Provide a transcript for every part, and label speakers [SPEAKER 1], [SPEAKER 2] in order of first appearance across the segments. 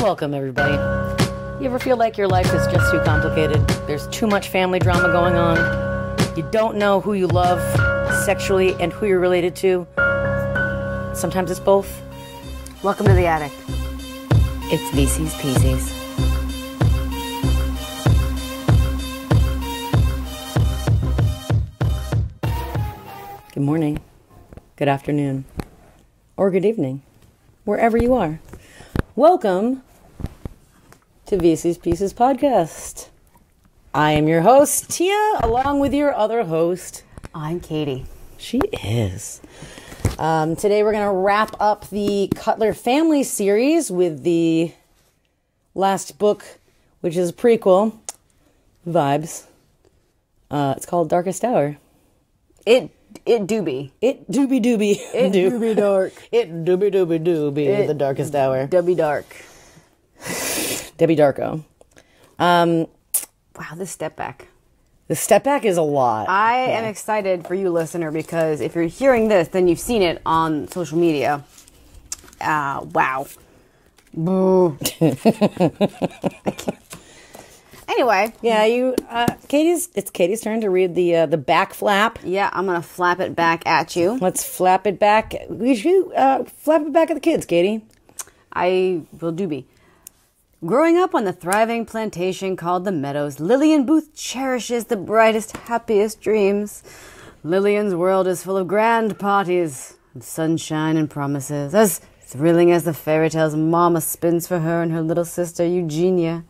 [SPEAKER 1] Welcome, everybody. You ever feel like your life is just too complicated? There's too much family drama going on. You don't know who you love sexually and who you're related to. Sometimes it's both.
[SPEAKER 2] Welcome to the attic.
[SPEAKER 1] It's VC's Peasies. Good morning, good afternoon, or good evening, wherever you are. Welcome to VC's Pieces podcast. I am your host, Tia, along with your other host.
[SPEAKER 2] I'm Katie.
[SPEAKER 1] She is. Today we're going to wrap up the Cutler family series with the last book, which is a prequel, Vibes. It's called Darkest Hour.
[SPEAKER 2] It do be.
[SPEAKER 1] It dooby dooby.
[SPEAKER 2] It do be dark.
[SPEAKER 1] It dooby dooby dooby. The darkest hour.
[SPEAKER 2] Dubby dark.
[SPEAKER 1] Debbie Darko.
[SPEAKER 2] Wow, this step back.
[SPEAKER 1] The step back is a lot.
[SPEAKER 2] I am excited for you, listener, because if you're hearing this, then you've seen it on social media. Wow. Boo. Anyway.
[SPEAKER 1] Yeah, it's Katie's turn to read the back flap.
[SPEAKER 2] Yeah, I'm going to flap it back at you.
[SPEAKER 1] Let's flap it back. We should flap it back at the kids, Katie.
[SPEAKER 2] I will do be. Growing up on the thriving plantation called the Meadows, Lillian Booth cherishes the brightest, happiest dreams. Lillian's world is full of grand parties, and sunshine and promises, as thrilling as the fairy tales Mama spins for her and her little sister Eugenia.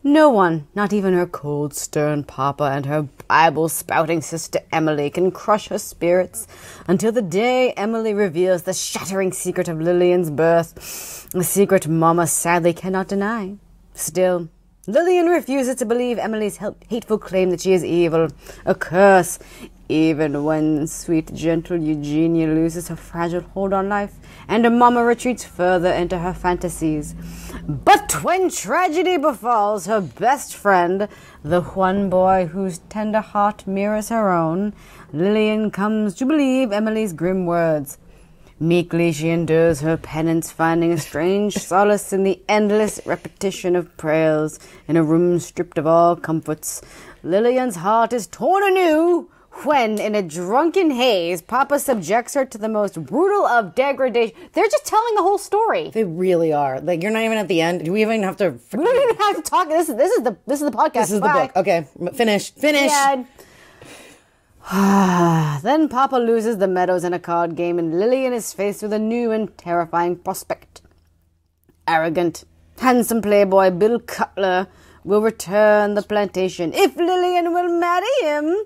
[SPEAKER 2] No one, not even her cold, stern papa and her Bible-spouting sister Emily, can crush her spirits until the day Emily reveals the shattering secret of Lillian's birth, a secret Mama sadly cannot deny. Still, Lillian refuses to believe Emily's hateful claim that she is evil, a curse, even when sweet, gentle Eugenia loses her fragile hold on life and her Mama retreats further into her fantasies. But when tragedy befalls her best friend, the one boy whose tender heart mirrors her own, Lillian comes to believe Emily's grim words. Meekly she endures her penance, finding a strange solace in the endless repetition of prayers in a room stripped of all comforts. Lillian's heart is torn anew when, in a drunken haze, Papa subjects her to the most brutal of degradation. They're just telling the whole story.
[SPEAKER 1] They really are. Like, you're not even at the end. Do we even have to?
[SPEAKER 2] We don't even have to talk. This is the podcast.
[SPEAKER 1] This is the book. Okay, finish.
[SPEAKER 2] Yeah. Then Papa loses the Meadows in a card game, and Lillian is faced with a new and terrifying prospect. Arrogant, handsome playboy Bill Cutler will return the plantation if Lillian will marry him.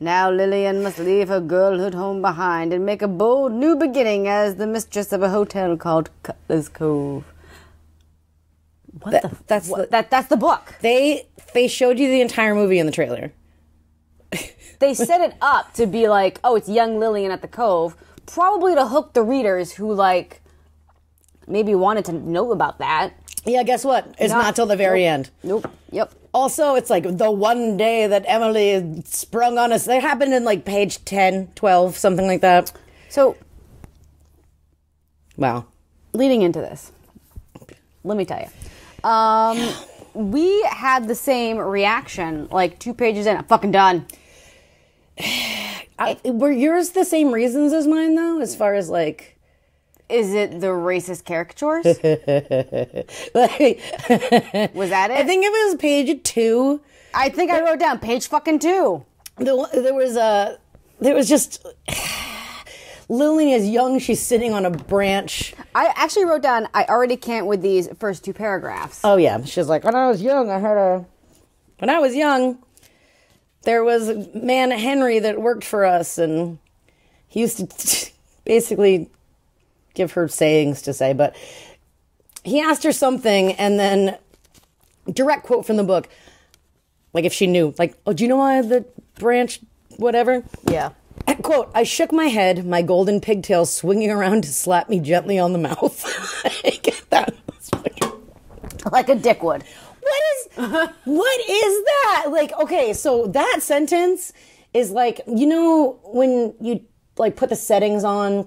[SPEAKER 2] Now Lillian must leave her girlhood home behind and make a bold new beginning as the mistress of a hotel called Cutler's Cove. That's the book.
[SPEAKER 1] They showed you the entire movie in the trailer.
[SPEAKER 2] They set it up to be like, oh, it's young Lillian at the Cove, probably to hook the readers who, like, maybe wanted to know about that.
[SPEAKER 1] Yeah, guess what? It's not till the very end.
[SPEAKER 2] Nope. Yep.
[SPEAKER 1] Also, it's like the one day that Emily sprung on us. That happened in like page 10, 12, something like that.
[SPEAKER 2] So,
[SPEAKER 1] wow.
[SPEAKER 2] Leading into this, let me tell you. We had the same reaction like 2 pages in. I'm fucking done.
[SPEAKER 1] Were yours the same reasons as mine, though, as far as like...
[SPEAKER 2] Is it the racist caricatures?
[SPEAKER 1] Was
[SPEAKER 2] that it?
[SPEAKER 1] I think it was page 2.
[SPEAKER 2] I think I wrote down page fucking 2.
[SPEAKER 1] There was just Lillian is young. She's sitting on a branch.
[SPEAKER 2] I actually wrote down, I already can't with these first 2 paragraphs.
[SPEAKER 1] Oh yeah, she's like, when I was young, there was a man, Henry, that worked for us, and he used to basically give her sayings to say, but he asked her something, and then direct quote from the book, like if she knew, like, oh, do you know why the branch, whatever?
[SPEAKER 2] Yeah.
[SPEAKER 1] Quote, I shook my head, my golden pigtails swinging around to slap me gently on the mouth. I get that.
[SPEAKER 2] Like a dick would.
[SPEAKER 1] What is that? Like, okay, so that sentence is like, you know, when you like put the settings on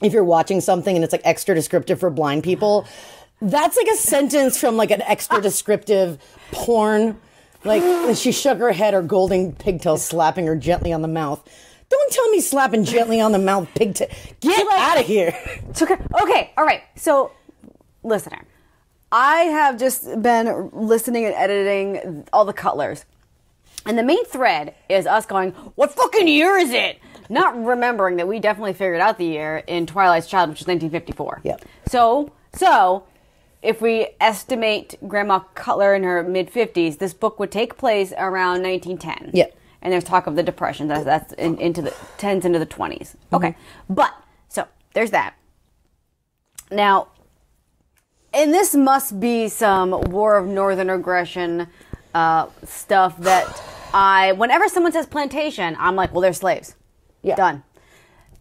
[SPEAKER 1] if you're watching something and it's like extra descriptive for blind people, That's like a sentence from like an extra descriptive porn. Like, she shook her head, her golden pigtail slapping her gently on the mouth. Don't tell me slapping gently on the mouth, pigtail. Get out of here.
[SPEAKER 2] It's okay. Okay, all right. So, listener, I have just been listening and editing all the Cutlers. And the main thread is us going, what fucking year is it? Not remembering that we definitely figured out the year in Twilight's Child, which is 1954.
[SPEAKER 1] Yep.
[SPEAKER 2] So, if we estimate Grandma Cutler in her mid-50s, this book would take place around 1910.
[SPEAKER 1] Yep.
[SPEAKER 2] And there's talk of the Depression. That's into the 10s into the 20s. Okay. But, so, there's that. Now, and this must be some War of Northern Aggression stuff that whenever someone says plantation, I'm like, well, they're slaves.
[SPEAKER 1] Yeah.
[SPEAKER 2] Done.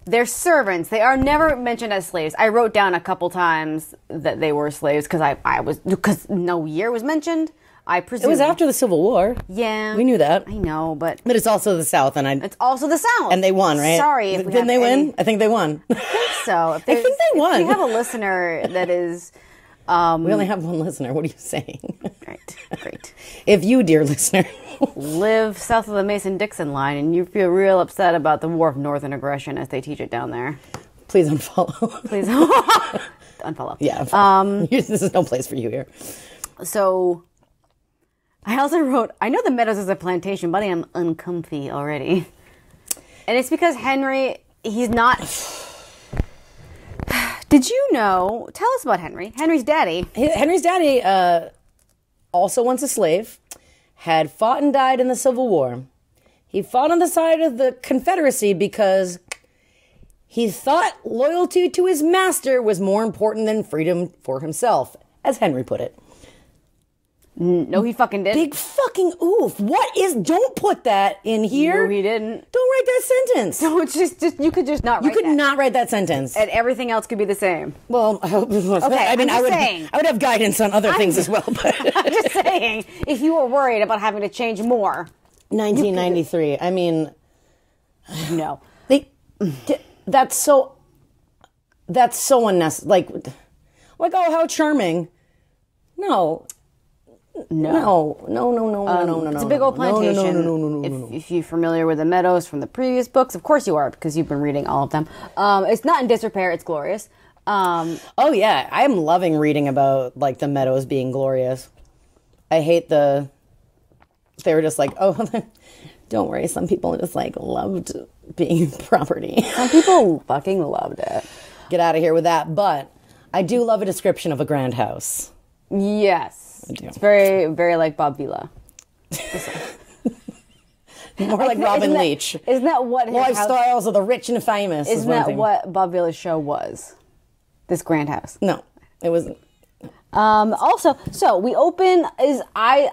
[SPEAKER 2] They're servants. They are never mentioned as slaves. I wrote down a couple times that they were slaves because no year was mentioned. I presume
[SPEAKER 1] It was after the Civil War.
[SPEAKER 2] Yeah,
[SPEAKER 1] We knew that.
[SPEAKER 2] I know, but
[SPEAKER 1] But it's also the South, and
[SPEAKER 2] it's also the South.
[SPEAKER 1] and they won, right?
[SPEAKER 2] Sorry,
[SPEAKER 1] Didn't they win? I think they won.
[SPEAKER 2] I think so.
[SPEAKER 1] I think they won.
[SPEAKER 2] If you have a listener that is,
[SPEAKER 1] We only have one listener. What are you saying?
[SPEAKER 2] great.
[SPEAKER 1] If you, dear listener,
[SPEAKER 2] Live south of the Mason-Dixon line and you feel real upset about the War of Northern Aggression as they teach it down there,
[SPEAKER 1] please unfollow.
[SPEAKER 2] please unfollow.
[SPEAKER 1] Yeah. This is no place for you here.
[SPEAKER 2] So, I also wrote, I know the Meadows is a plantation, but I am uncomfy already. And it's because Henry, he's not... Did you know... Tell us about Henry. Henry's daddy.
[SPEAKER 1] Henry's daddy, also once a slave, had fought and died in the Civil War. He fought on the side of the Confederacy because he thought loyalty to his master was more important than freedom for himself, as Henry put it.
[SPEAKER 2] No, he fucking did.
[SPEAKER 1] Big fucking oof. Don't put that in here.
[SPEAKER 2] No, he didn't.
[SPEAKER 1] Don't write that sentence.
[SPEAKER 2] No, it's just you could just not write
[SPEAKER 1] You could
[SPEAKER 2] that.
[SPEAKER 1] not write that sentence.
[SPEAKER 2] And everything else could be the same.
[SPEAKER 1] Well, I hope.
[SPEAKER 2] Okay,
[SPEAKER 1] I mean,
[SPEAKER 2] I'm just
[SPEAKER 1] I
[SPEAKER 2] saying.
[SPEAKER 1] would have guidance on other things as well, but
[SPEAKER 2] I'm just saying, if you were worried about having to change more.
[SPEAKER 1] 1993. I mean,
[SPEAKER 2] No.
[SPEAKER 1] that's so unnecessary. Like, oh, how charming. No. No.
[SPEAKER 2] It's a big old plantation.
[SPEAKER 1] No.
[SPEAKER 2] If you're familiar with the Meadows from the previous books, of course you are, because you've been reading all of them. It's not in disrepair, it's glorious.
[SPEAKER 1] Oh yeah, I'm loving reading about like the Meadows being glorious. I hate they were just like, oh, don't worry. Some people just like loved being property.
[SPEAKER 2] Some people fucking loved it.
[SPEAKER 1] Get out of here with that. But I do love a description of a grand house.
[SPEAKER 2] Yes. It's very, very like Bob Vila.
[SPEAKER 1] More like Robin Leach.
[SPEAKER 2] Isn't that what his
[SPEAKER 1] Lifestyles of the rich and famous.
[SPEAKER 2] Isn't that what Bob Vila's show was? This grand house.
[SPEAKER 1] No, it wasn't.
[SPEAKER 2] Also, so we open I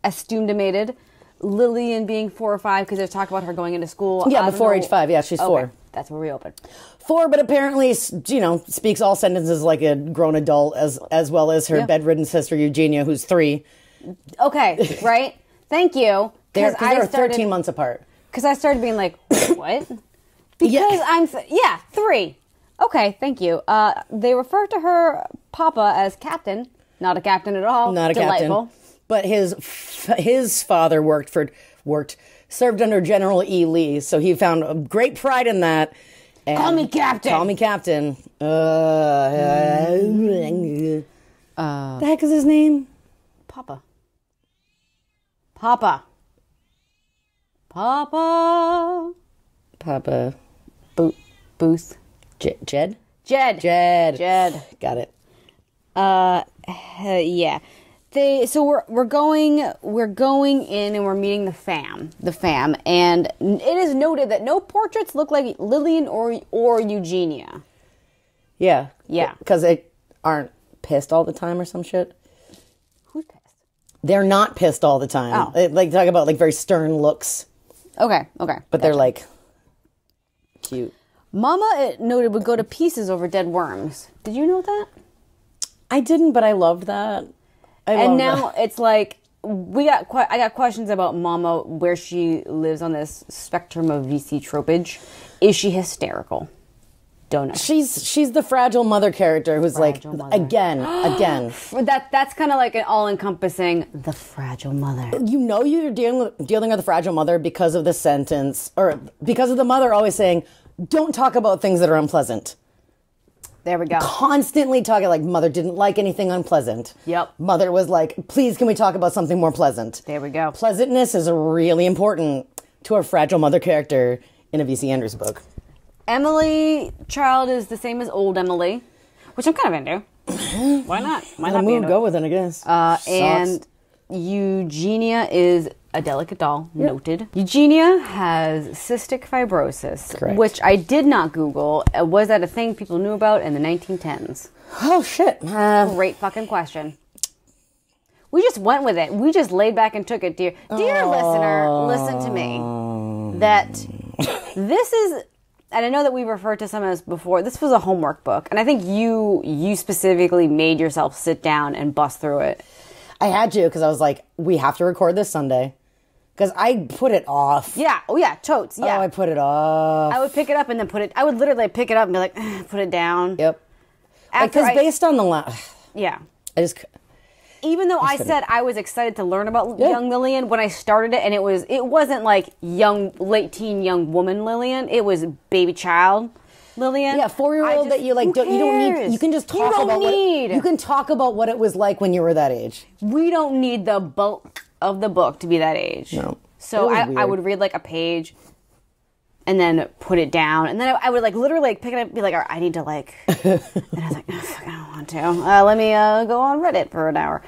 [SPEAKER 2] estimated Lillian being 4 or 5 because there's talk about her going into school.
[SPEAKER 1] Yeah, before age 5. Yeah, she's 4.
[SPEAKER 2] That's where we open.
[SPEAKER 1] 4, but apparently, speaks all sentences like a grown adult, as well as her bedridden sister Eugenia, who's 3.
[SPEAKER 2] Okay, right? Thank you.
[SPEAKER 1] They're 13 months apart.
[SPEAKER 2] Because I started being like, what? Because 3. Okay, thank you. They refer to her papa as captain. Not a captain at all.
[SPEAKER 1] Not a
[SPEAKER 2] Delightful.
[SPEAKER 1] captain. But his father served under General E. Lee, so he found a great pride in that. And
[SPEAKER 2] Call me captain.
[SPEAKER 1] Call me captain. The heck is his name?
[SPEAKER 2] Papa. Papa. Booth.
[SPEAKER 1] Jed?
[SPEAKER 2] Jed.
[SPEAKER 1] Got it.
[SPEAKER 2] Yeah. We're going in and we're meeting the fam, and it is noted that no portraits look like Lillian or Eugenia.
[SPEAKER 1] Yeah.
[SPEAKER 2] Yeah.
[SPEAKER 1] Because they aren't pissed all the time or some shit.
[SPEAKER 2] Who's pissed?
[SPEAKER 1] They're not pissed all the time.
[SPEAKER 2] Oh.
[SPEAKER 1] They talk about like very stern looks.
[SPEAKER 2] Okay.
[SPEAKER 1] But they're like cute.
[SPEAKER 2] Mama, it noted, would go to pieces over dead worms. Did you know that?
[SPEAKER 1] I didn't, but I loved that.
[SPEAKER 2] It's like I got questions about Mama, where she lives on this spectrum of VC tropage. Is she hysterical? Donut.
[SPEAKER 1] She's the fragile mother character who's
[SPEAKER 2] Fragile
[SPEAKER 1] like,
[SPEAKER 2] mother.
[SPEAKER 1] again.
[SPEAKER 2] That's kind of like an all-encompassing, the fragile mother.
[SPEAKER 1] You know you're dealing with a fragile mother because of the sentence, or because of the mother always saying, don't talk about things that are unpleasant.
[SPEAKER 2] There we go.
[SPEAKER 1] Constantly talking, like, mother didn't like anything unpleasant.
[SPEAKER 2] Yep.
[SPEAKER 1] Mother was like, please, can we talk about something more pleasant?
[SPEAKER 2] There we go.
[SPEAKER 1] Pleasantness is really important to a fragile mother character in a V.C. Andrews book.
[SPEAKER 2] Emily Child is the same as old Emily, which I'm kind of into. Why not? Why not be into
[SPEAKER 1] go with it, I guess.
[SPEAKER 2] And Eugenia is a delicate doll. Yep. Noted. Eugenia has cystic fibrosis,
[SPEAKER 1] Correct.
[SPEAKER 2] which I did not Google. Was that a thing people knew about in the 1910s?
[SPEAKER 1] Oh, shit.
[SPEAKER 2] Great fucking question. We just went with it. We just laid back and took it, dear listener. Listen to me. That this is, and I know that we referred to some as before. This was a homework book, and I think you specifically made yourself sit down and bust through it.
[SPEAKER 1] I had to, because I was like, we have to record this Sunday. Because I put it off.
[SPEAKER 2] Yeah. Oh, yeah. Totes. Yeah.
[SPEAKER 1] Oh, I put it off.
[SPEAKER 2] I would pick it up and then I would literally pick it up and be like, put it down.
[SPEAKER 1] Yep. Because based on the
[SPEAKER 2] yeah.
[SPEAKER 1] I just...
[SPEAKER 2] Even though I said I was excited to learn about young Lillian when I started it, and it wasn't like late teen young woman Lillian. It was baby child Lillian.
[SPEAKER 1] Yeah, 4-year-old that you like. You don't need. You can just talk about you can talk about what it was like when you were that age.
[SPEAKER 2] We don't need the bulk of the book to be that age.
[SPEAKER 1] No.
[SPEAKER 2] So I would read like a page, and then put it down, and then I would like literally like, pick it up and be like, all right, I need to like, and I was like, oh, fuck, I don't want to. Let me go on Reddit for an hour.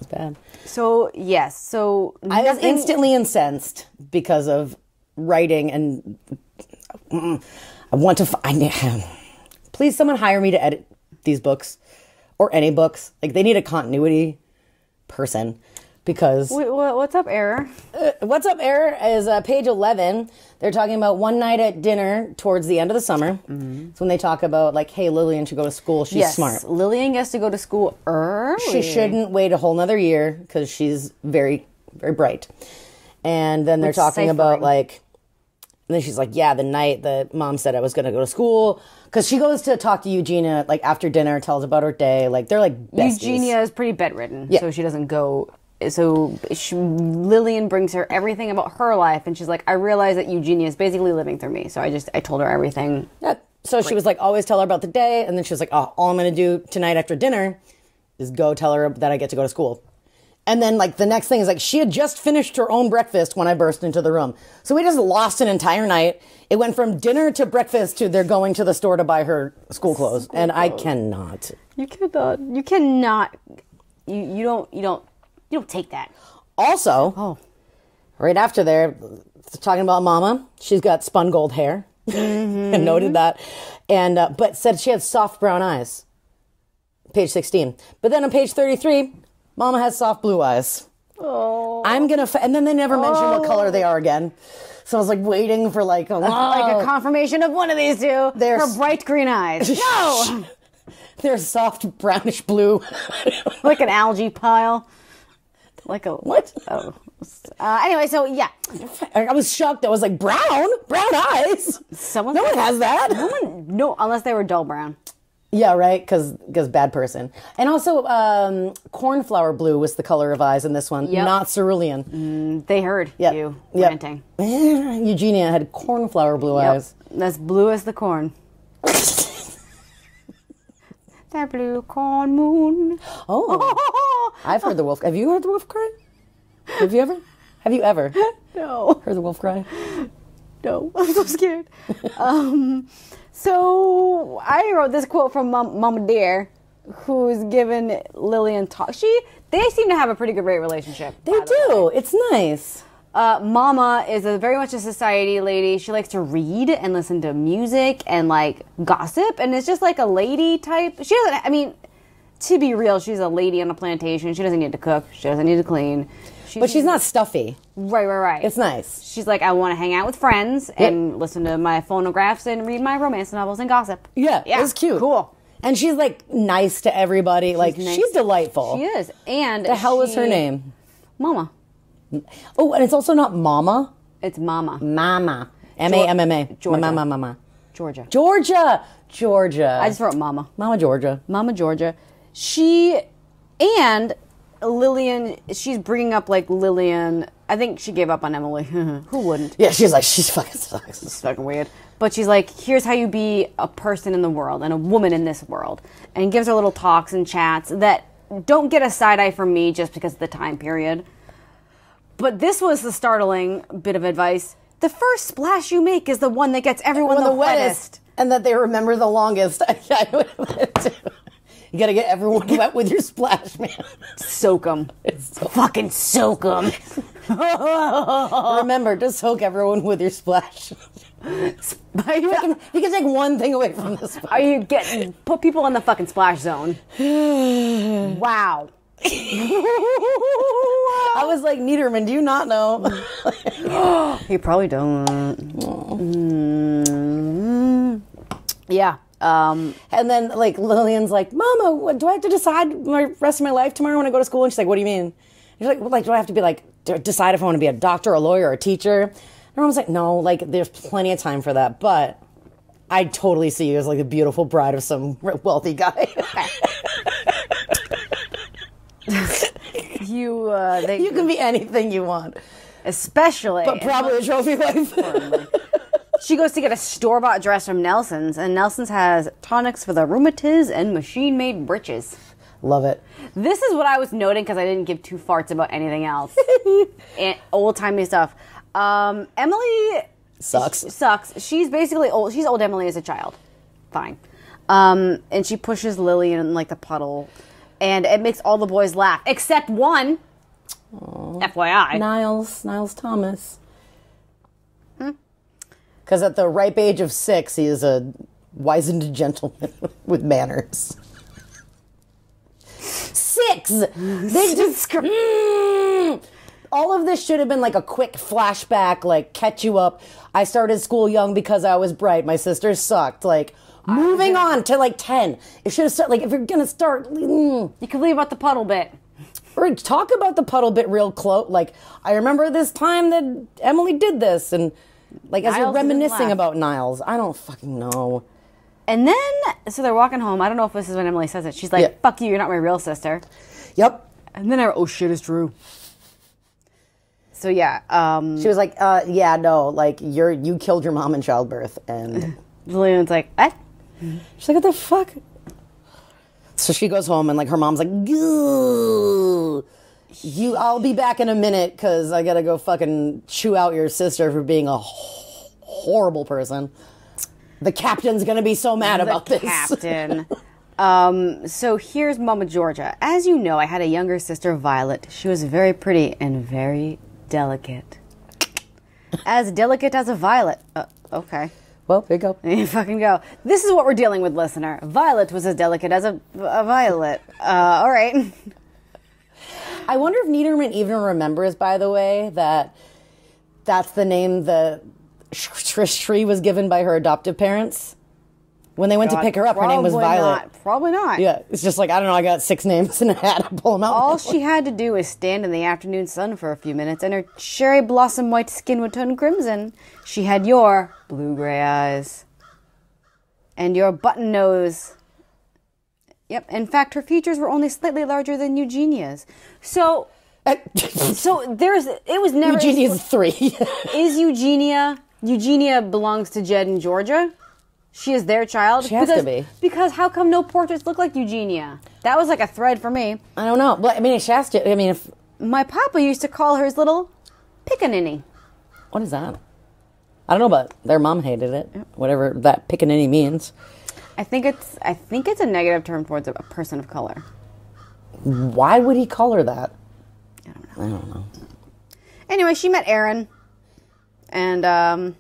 [SPEAKER 1] It's bad.
[SPEAKER 2] So yes, so
[SPEAKER 1] I was instantly incensed because of writing, and I want to. Please, someone hire me to edit these books or any books. Like, they need a continuity person. Because
[SPEAKER 2] what's up, Error?
[SPEAKER 1] What's up, Error is page 11. They're talking about one night at dinner towards the end of the summer. Mm-hmm. It's when they talk about, like, hey, Lillian should go to school. She's smart.
[SPEAKER 2] Lillian gets to go to school early.
[SPEAKER 1] She shouldn't wait a whole nother year because she's very, very bright. And then they're talking about, like, and then she's like, yeah, the night that mom said I was going to go to school. Because she goes to talk to Eugenia, like, after dinner, tells about her day. Like, they're, like, besties.
[SPEAKER 2] Eugenia is pretty bedridden, so she doesn't go. So Lillian brings her everything about her life, and she's like, I realize that Eugenia is basically living through me. So I told her everything.
[SPEAKER 1] Yeah. So she was like, always tell her about the day. And then she was like, oh, all I'm going to do tonight after dinner is go tell her that I get to go to school. And then, like, the next thing is, like, she had just finished her own breakfast when I burst into the room. So we just lost an entire night. It went from dinner to breakfast to they're going to the store to buy her school clothes. And I cannot.
[SPEAKER 2] You cannot. You don't take that.
[SPEAKER 1] Also, right after there, talking about Mama, she's got spun gold hair. Mm-hmm. And noted that. And but said she had soft brown eyes. Page 16. But then on page 33, Mama has soft blue eyes.
[SPEAKER 2] Oh.
[SPEAKER 1] I'm going to... And then they never mention what color they are again. So I was like waiting for like
[SPEAKER 2] a confirmation of one of these two. They're her bright green eyes. No!
[SPEAKER 1] They're soft brownish blue.
[SPEAKER 2] Like an algae pile. Like a...
[SPEAKER 1] What?
[SPEAKER 2] Oh. Anyway, so yeah.
[SPEAKER 1] I was shocked. I was like, brown eyes? No one has that.
[SPEAKER 2] No, unless they were dull brown.
[SPEAKER 1] Yeah, right? Because bad person. And also, cornflower blue was the color of eyes in this one, not cerulean.
[SPEAKER 2] They heard you ranting.
[SPEAKER 1] Eugenia had cornflower blue eyes.
[SPEAKER 2] That's blue as the corn. That blue corn moon.
[SPEAKER 1] Oh. I've heard the wolf. Have you heard the wolf cry? Have you ever?
[SPEAKER 2] No.
[SPEAKER 1] Heard the wolf cry?
[SPEAKER 2] No. I'm so scared. So I wrote this quote from Mama Dear, who's given Lillian talk. They seem to have a pretty good relationship.
[SPEAKER 1] They do. It's nice.
[SPEAKER 2] Mama is very much a society lady. She likes to read and listen to music and like gossip, and it's just like a lady type. She doesn't. I mean, to be real, she's a lady on a plantation. She doesn't need to cook. She doesn't need to clean.
[SPEAKER 1] But she's not stuffy.
[SPEAKER 2] Right.
[SPEAKER 1] It's nice.
[SPEAKER 2] She's like, I want to hang out with friends and listen to my phonographs and read my romance novels and gossip.
[SPEAKER 1] Yeah, it's cute.
[SPEAKER 2] Cool.
[SPEAKER 1] And she's like nice to everybody. She's delightful.
[SPEAKER 2] She is. And
[SPEAKER 1] the hell was her name?
[SPEAKER 2] Mama.
[SPEAKER 1] Oh, and it's also not Mama.
[SPEAKER 2] It's Mama.
[SPEAKER 1] Mama. M-A-M-M-A.
[SPEAKER 2] Georgia.
[SPEAKER 1] Mama.
[SPEAKER 2] Georgia.
[SPEAKER 1] Georgia.
[SPEAKER 2] I just wrote Mama.
[SPEAKER 1] Mama Georgia.
[SPEAKER 2] Mama Georgia. She and Lillian, she's bringing up like Lillian. I think she gave up on Emily. Who wouldn't?
[SPEAKER 1] Yeah, she's like, she's fucking sucks.
[SPEAKER 2] It's fucking weird. But she's like, here's how you be a person in the world and a woman in this world. And gives her little talks and chats that don't get a side eye from me just because of the time period. But this was the startling bit of advice. The first splash you make is the one that gets everyone the wettest.
[SPEAKER 1] And that they remember the longest. I know that too. You gotta get everyone wet with your splash, man.
[SPEAKER 2] Soak them. Fucking soak them.
[SPEAKER 1] Remember to soak everyone with your splash. You can take one thing away from this.
[SPEAKER 2] Are you getting put people in the fucking splash zone? Wow.
[SPEAKER 1] I was like, Niederman, do you not know?
[SPEAKER 2] You probably don't. Yeah.
[SPEAKER 1] And then like Lillian's like, Mama, what, do I have to decide the rest of my life tomorrow when I go to school? And she's like, what do you mean? She's like, well, like, do I have to be like decide if I want to be a doctor, a lawyer, or a teacher? And I was like, no, like there's plenty of time for that, but I totally see you as like a beautiful bride of some wealthy guy. You can be anything you want,
[SPEAKER 2] especially,
[SPEAKER 1] but probably a trophy wife.
[SPEAKER 2] She goes to get a store-bought dress from Nelson's, and Nelson's has tonics for the rheumatiz and machine-made breeches.
[SPEAKER 1] Love it.
[SPEAKER 2] This is what I was noting because I didn't give two farts about anything else. And old-timey stuff. Emily sucks. She's basically old. She's old Emily as a child. Fine. And she pushes Lily in like the puddle. And it makes all the boys laugh, except one. Aww. FYI.
[SPEAKER 1] Niles Thomas. Because at the ripe age of 6, he is a wizened gentleman with manners. 6! They just... All of this should have been like a quick flashback, like catch you up. I started school young because I was bright. My sisters sucked. Like... Moving on to like 10. It should have started, like, if you're going to start...
[SPEAKER 2] You can leave out the puddle bit.
[SPEAKER 1] Or talk about the puddle bit real close. Like, I remember this time that Emily did this. And, like, as you're reminiscing about Niles. I don't fucking know.
[SPEAKER 2] And then, so they're walking home. I don't know if this is when Emily says it. She's like, fuck you, you're not my real sister.
[SPEAKER 1] Yep.
[SPEAKER 2] And then oh shit, it's true. So, yeah.
[SPEAKER 1] She was like, yeah, no, like, you killed your mom in childbirth. And...
[SPEAKER 2] Lillian's like, what?
[SPEAKER 1] She's like, what the fuck? So she goes home and like her mom's like, I'll be back in a minute because I gotta go fucking chew out your sister for being a horrible person. The captain's gonna be so mad about this.
[SPEAKER 2] Captain. So here's Mama Georgia. As you know, I had a younger sister, Violet. She was very pretty and very delicate. As delicate as a violet. Okay.
[SPEAKER 1] Well, there you go.
[SPEAKER 2] You fucking go. This is what we're dealing with, listener. Violet was as delicate as a violet. All right.
[SPEAKER 1] I wonder if Niederman even remembers, by the way, that that's the name that Trish Tree was given by her adoptive parents. When they went to pick her up, her name was Violet.
[SPEAKER 2] Probably not.
[SPEAKER 1] Yeah, it's just like, I don't know, I got 6 names in a hat. I pull them out.
[SPEAKER 2] All she had to do was stand in the afternoon sun for a few minutes, and her cherry blossom white skin would turn crimson. She had your blue-gray eyes. And your button nose. Yep, in fact, her features were only slightly larger than Eugenia's. So it was never...
[SPEAKER 1] Eugenia's 3.
[SPEAKER 2] Is Eugenia belongs to Jed and Georgia? She is their child?
[SPEAKER 1] She has to be.
[SPEAKER 2] Because how come no portraits look like Eugenia? That was like a thread for me.
[SPEAKER 1] I don't know. Well, I mean, she has to. I mean, if...
[SPEAKER 2] My papa used to call her his little pickaninny.
[SPEAKER 1] What is that? I don't know, but their mom hated it. Whatever that pickaninny means.
[SPEAKER 2] I think it's a negative term towards a person of color.
[SPEAKER 1] Why would he call her that?
[SPEAKER 2] I don't know.
[SPEAKER 1] know.
[SPEAKER 2] Anyway, she met Aaron. And,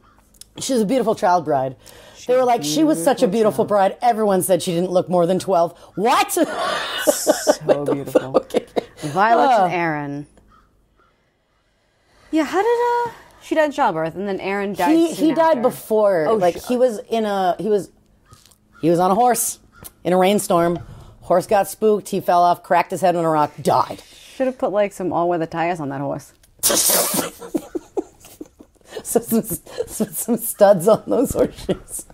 [SPEAKER 1] she was a beautiful child bride. They were like, she was such a beautiful bride. Everyone said she didn't look more than 12. What?
[SPEAKER 2] So beautiful. Okay. Violet and Aaron. Yeah, how did she died in childbirth, and then Aaron died.
[SPEAKER 1] He died before.
[SPEAKER 2] Oh,
[SPEAKER 1] like he was on a horse in a rainstorm. Horse got spooked. He fell off, cracked his head on a rock, died.
[SPEAKER 2] Should have put like some all-weather tires on that horse.
[SPEAKER 1] some studs on those horseshoes.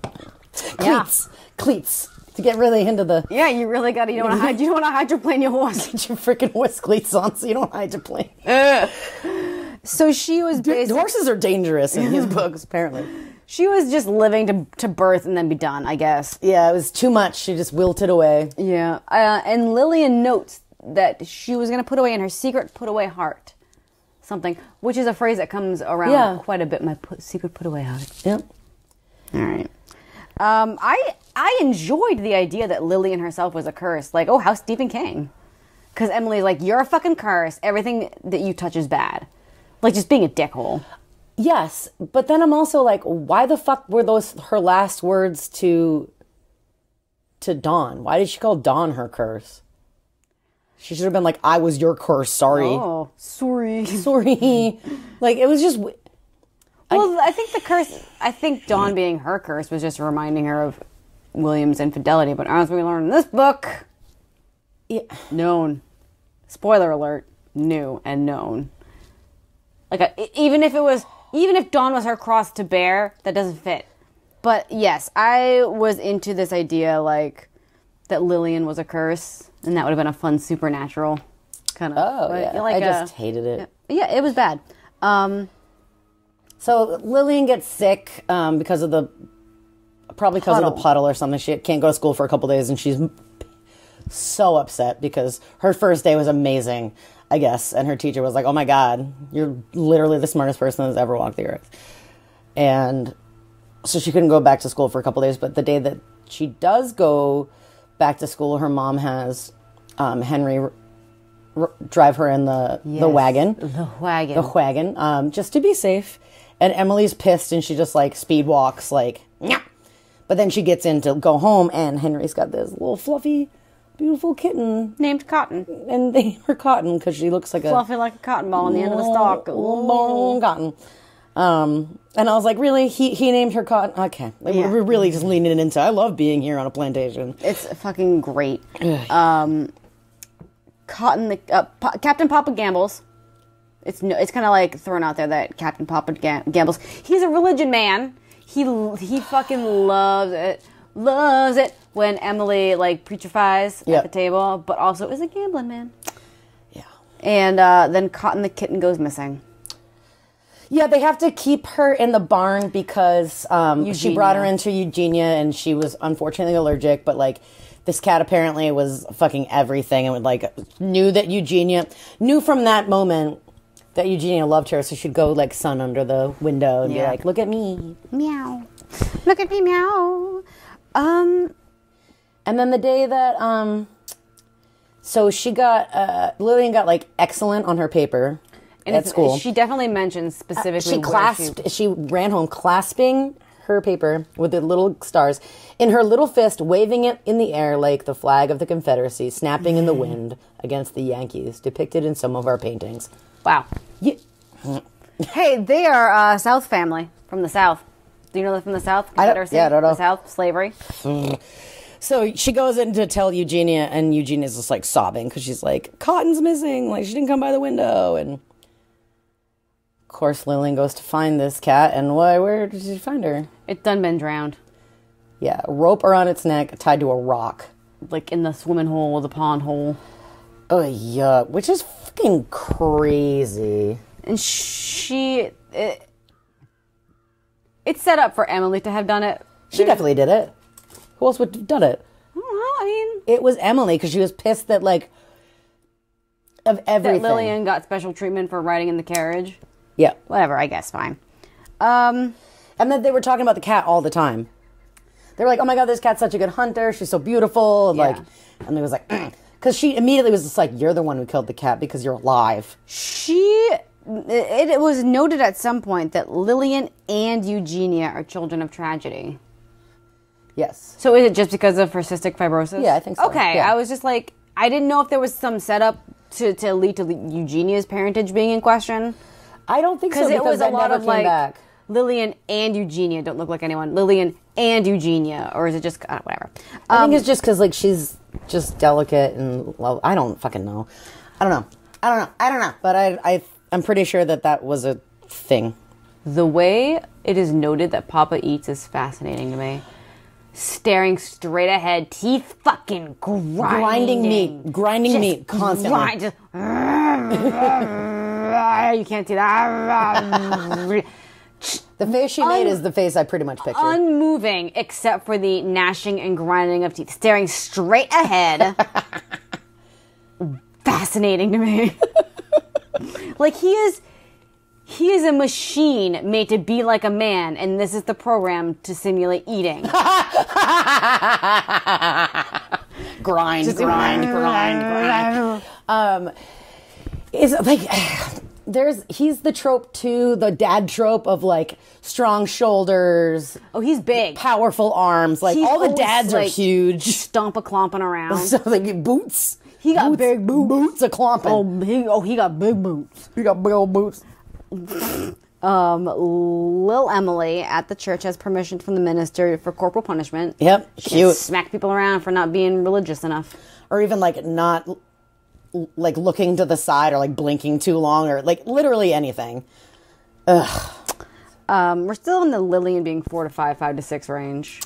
[SPEAKER 1] Cleats. To get really into the...
[SPEAKER 2] Yeah, you really got to... You don't want to hydroplane your horse.
[SPEAKER 1] Get your freaking horse cleats on so you don't hydroplane.
[SPEAKER 2] So she was basically...
[SPEAKER 1] Horses are dangerous in these books, apparently.
[SPEAKER 2] She was just living to birth and then be done, I guess.
[SPEAKER 1] Yeah, it was too much. She just wilted away.
[SPEAKER 2] Yeah. And Lillian notes that she was going to put away in her secret put-away heart. Something. Which is a phrase that comes around quite a bit. My secret put-away heart.
[SPEAKER 1] Yep.
[SPEAKER 2] All right. I enjoyed the idea that Lillian herself was a curse. Like, oh, how Stephen King. Because Emily's like, you're a fucking curse. Everything that you touch is bad. Like, just being a dickhole.
[SPEAKER 1] Yes, but then I'm also like, why the fuck were those her last words to Dawn? Why did she call Dawn her curse? She should have been like, I was your curse, sorry.
[SPEAKER 2] Oh, sorry.
[SPEAKER 1] Sorry. Like, it was just...
[SPEAKER 2] Well, I think Dawn being her curse was just reminding her of William's infidelity, but as we learn in this book, known. Spoiler alert, new and known. Like, even if Dawn was her cross to bear, that doesn't fit. But yes, I was into this idea, like, that Lillian was a curse, and that would have been a fun supernatural kind of...
[SPEAKER 1] Oh, yeah. Like I just hated it.
[SPEAKER 2] Yeah, it was bad.
[SPEAKER 1] So Lillian gets sick because of the puddle or something. She can't go to school for a couple days, and she's so upset because her first day was amazing, I guess. And her teacher was like, oh my God, you're literally the smartest person that's ever walked the earth. And so she couldn't go back to school for a couple days. But the day that she does go back to school, her mom has Henry drive her in the wagon.
[SPEAKER 2] The wagon.
[SPEAKER 1] Just to be safe. And Emily's pissed and she just like speed walks like, Nyah! But then she gets in to go home and Henry's got this little fluffy, beautiful kitten.
[SPEAKER 2] Named Cotton.
[SPEAKER 1] And they name her Cotton because she looks like
[SPEAKER 2] fluffy like a cotton ball on the end of the stalk.
[SPEAKER 1] Long cotton. And I was like, really? He named her Cotton? Okay. Like, we're really just leaning it into, I love being here on a plantation.
[SPEAKER 2] It's fucking great. Cotton, Captain Papa gambles. It's kind of like thrown out there that Captain Papa gambles. He's a religion man. He fucking loves it when Emily like preachifies at the table, but also is a gambling man.
[SPEAKER 1] Yeah.
[SPEAKER 2] And then Cotton the kitten goes missing.
[SPEAKER 1] Yeah, they have to keep her in the barn because she brought her into Eugenia and she was unfortunately allergic, but like this cat apparently was fucking everything and would like knew from that moment that Eugenia loved her, so she'd go like sun under the window and be like, look at me.
[SPEAKER 2] Meow. Look at me, meow.
[SPEAKER 1] And then the day that, so she got, Lillian got like excellent on her paper at school.
[SPEAKER 2] She definitely mentioned specifically
[SPEAKER 1] she ran home clasping her paper with the little stars in her little fist, waving it in the air like the flag of the Confederacy, snapping in the wind against the Yankees, depicted in some of our paintings.
[SPEAKER 2] Wow.
[SPEAKER 1] Yeah.
[SPEAKER 2] Hey, they are a South family from the South. Do you know they're from the South? Confederacy?
[SPEAKER 1] I don't know.
[SPEAKER 2] The South, slavery.
[SPEAKER 1] So she goes in to tell Eugenia, and Eugenia's just like sobbing because she's like, Cotton's missing. Like, she didn't come by the window. And of course, Lillian goes to find this cat, and where did she find her?
[SPEAKER 2] It's done been drowned.
[SPEAKER 1] Yeah, a rope around its neck, tied to a rock.
[SPEAKER 2] Like in the swimming hole or the pond hole.
[SPEAKER 1] Oh, yeah, which is fucking crazy.
[SPEAKER 2] And it's set up for Emily to have done it.
[SPEAKER 1] She definitely did it. Who else would have done it?
[SPEAKER 2] I don't know, I mean...
[SPEAKER 1] It was Emily, because she was pissed that, like, of everything.
[SPEAKER 2] That Lillian got special treatment for riding in the carriage.
[SPEAKER 1] Yeah.
[SPEAKER 2] Whatever, I guess, fine.
[SPEAKER 1] And then they were talking about the cat all the time. They were like, oh my God, this cat's such a good hunter. She's so beautiful. And, and they was like... Because she immediately was just like, you're the one who killed the cat because you're alive.
[SPEAKER 2] It was noted at some point that Lillian and Eugenia are children of tragedy.
[SPEAKER 1] Yes.
[SPEAKER 2] So is it just because of her cystic fibrosis?
[SPEAKER 1] Yeah, I think so.
[SPEAKER 2] Okay,
[SPEAKER 1] yeah.
[SPEAKER 2] I was just like, I didn't know if there was some setup to lead to Eugenia's parentage being in question.
[SPEAKER 1] I don't think so, because
[SPEAKER 2] it was a lot of
[SPEAKER 1] like
[SPEAKER 2] back. Lillian and Eugenia don't look like anyone. Lillian and Eugenia, or is it just whatever?
[SPEAKER 1] I think it's just because like she's just delicate and I don't fucking know. I don't know. But I'm pretty sure that was a thing.
[SPEAKER 2] The way it is noted that Papa eats is fascinating to me. Staring straight ahead, teeth fucking grinding
[SPEAKER 1] meat constantly.
[SPEAKER 2] You can't see that.
[SPEAKER 1] The face she made is the face I pretty much pictured.
[SPEAKER 2] Unmoving, except for the gnashing and grinding of teeth. Staring straight ahead. Fascinating to me. Like, he is a machine made to be like a man, and this is the program to simulate eating.
[SPEAKER 1] grind. Is like he's the trope too, the dad trope of like strong shoulders.
[SPEAKER 2] Oh, he's big,
[SPEAKER 1] powerful arms. Like all the dads are huge,
[SPEAKER 2] stomp-a-clomping around.
[SPEAKER 1] So like boots.
[SPEAKER 2] He got big
[SPEAKER 1] boots a clomping.
[SPEAKER 2] He got big boots.
[SPEAKER 1] He got big old boots.
[SPEAKER 2] Lil Emily at the church has permission from the minister for corporal punishment.
[SPEAKER 1] Yep,
[SPEAKER 2] she
[SPEAKER 1] cute.
[SPEAKER 2] Can smack people around for not being religious enough,
[SPEAKER 1] or even like not like looking to the side or like blinking too long, or like literally anything. Ugh.
[SPEAKER 2] We're still in the Lillian being 4 to 5, 5 to 6 range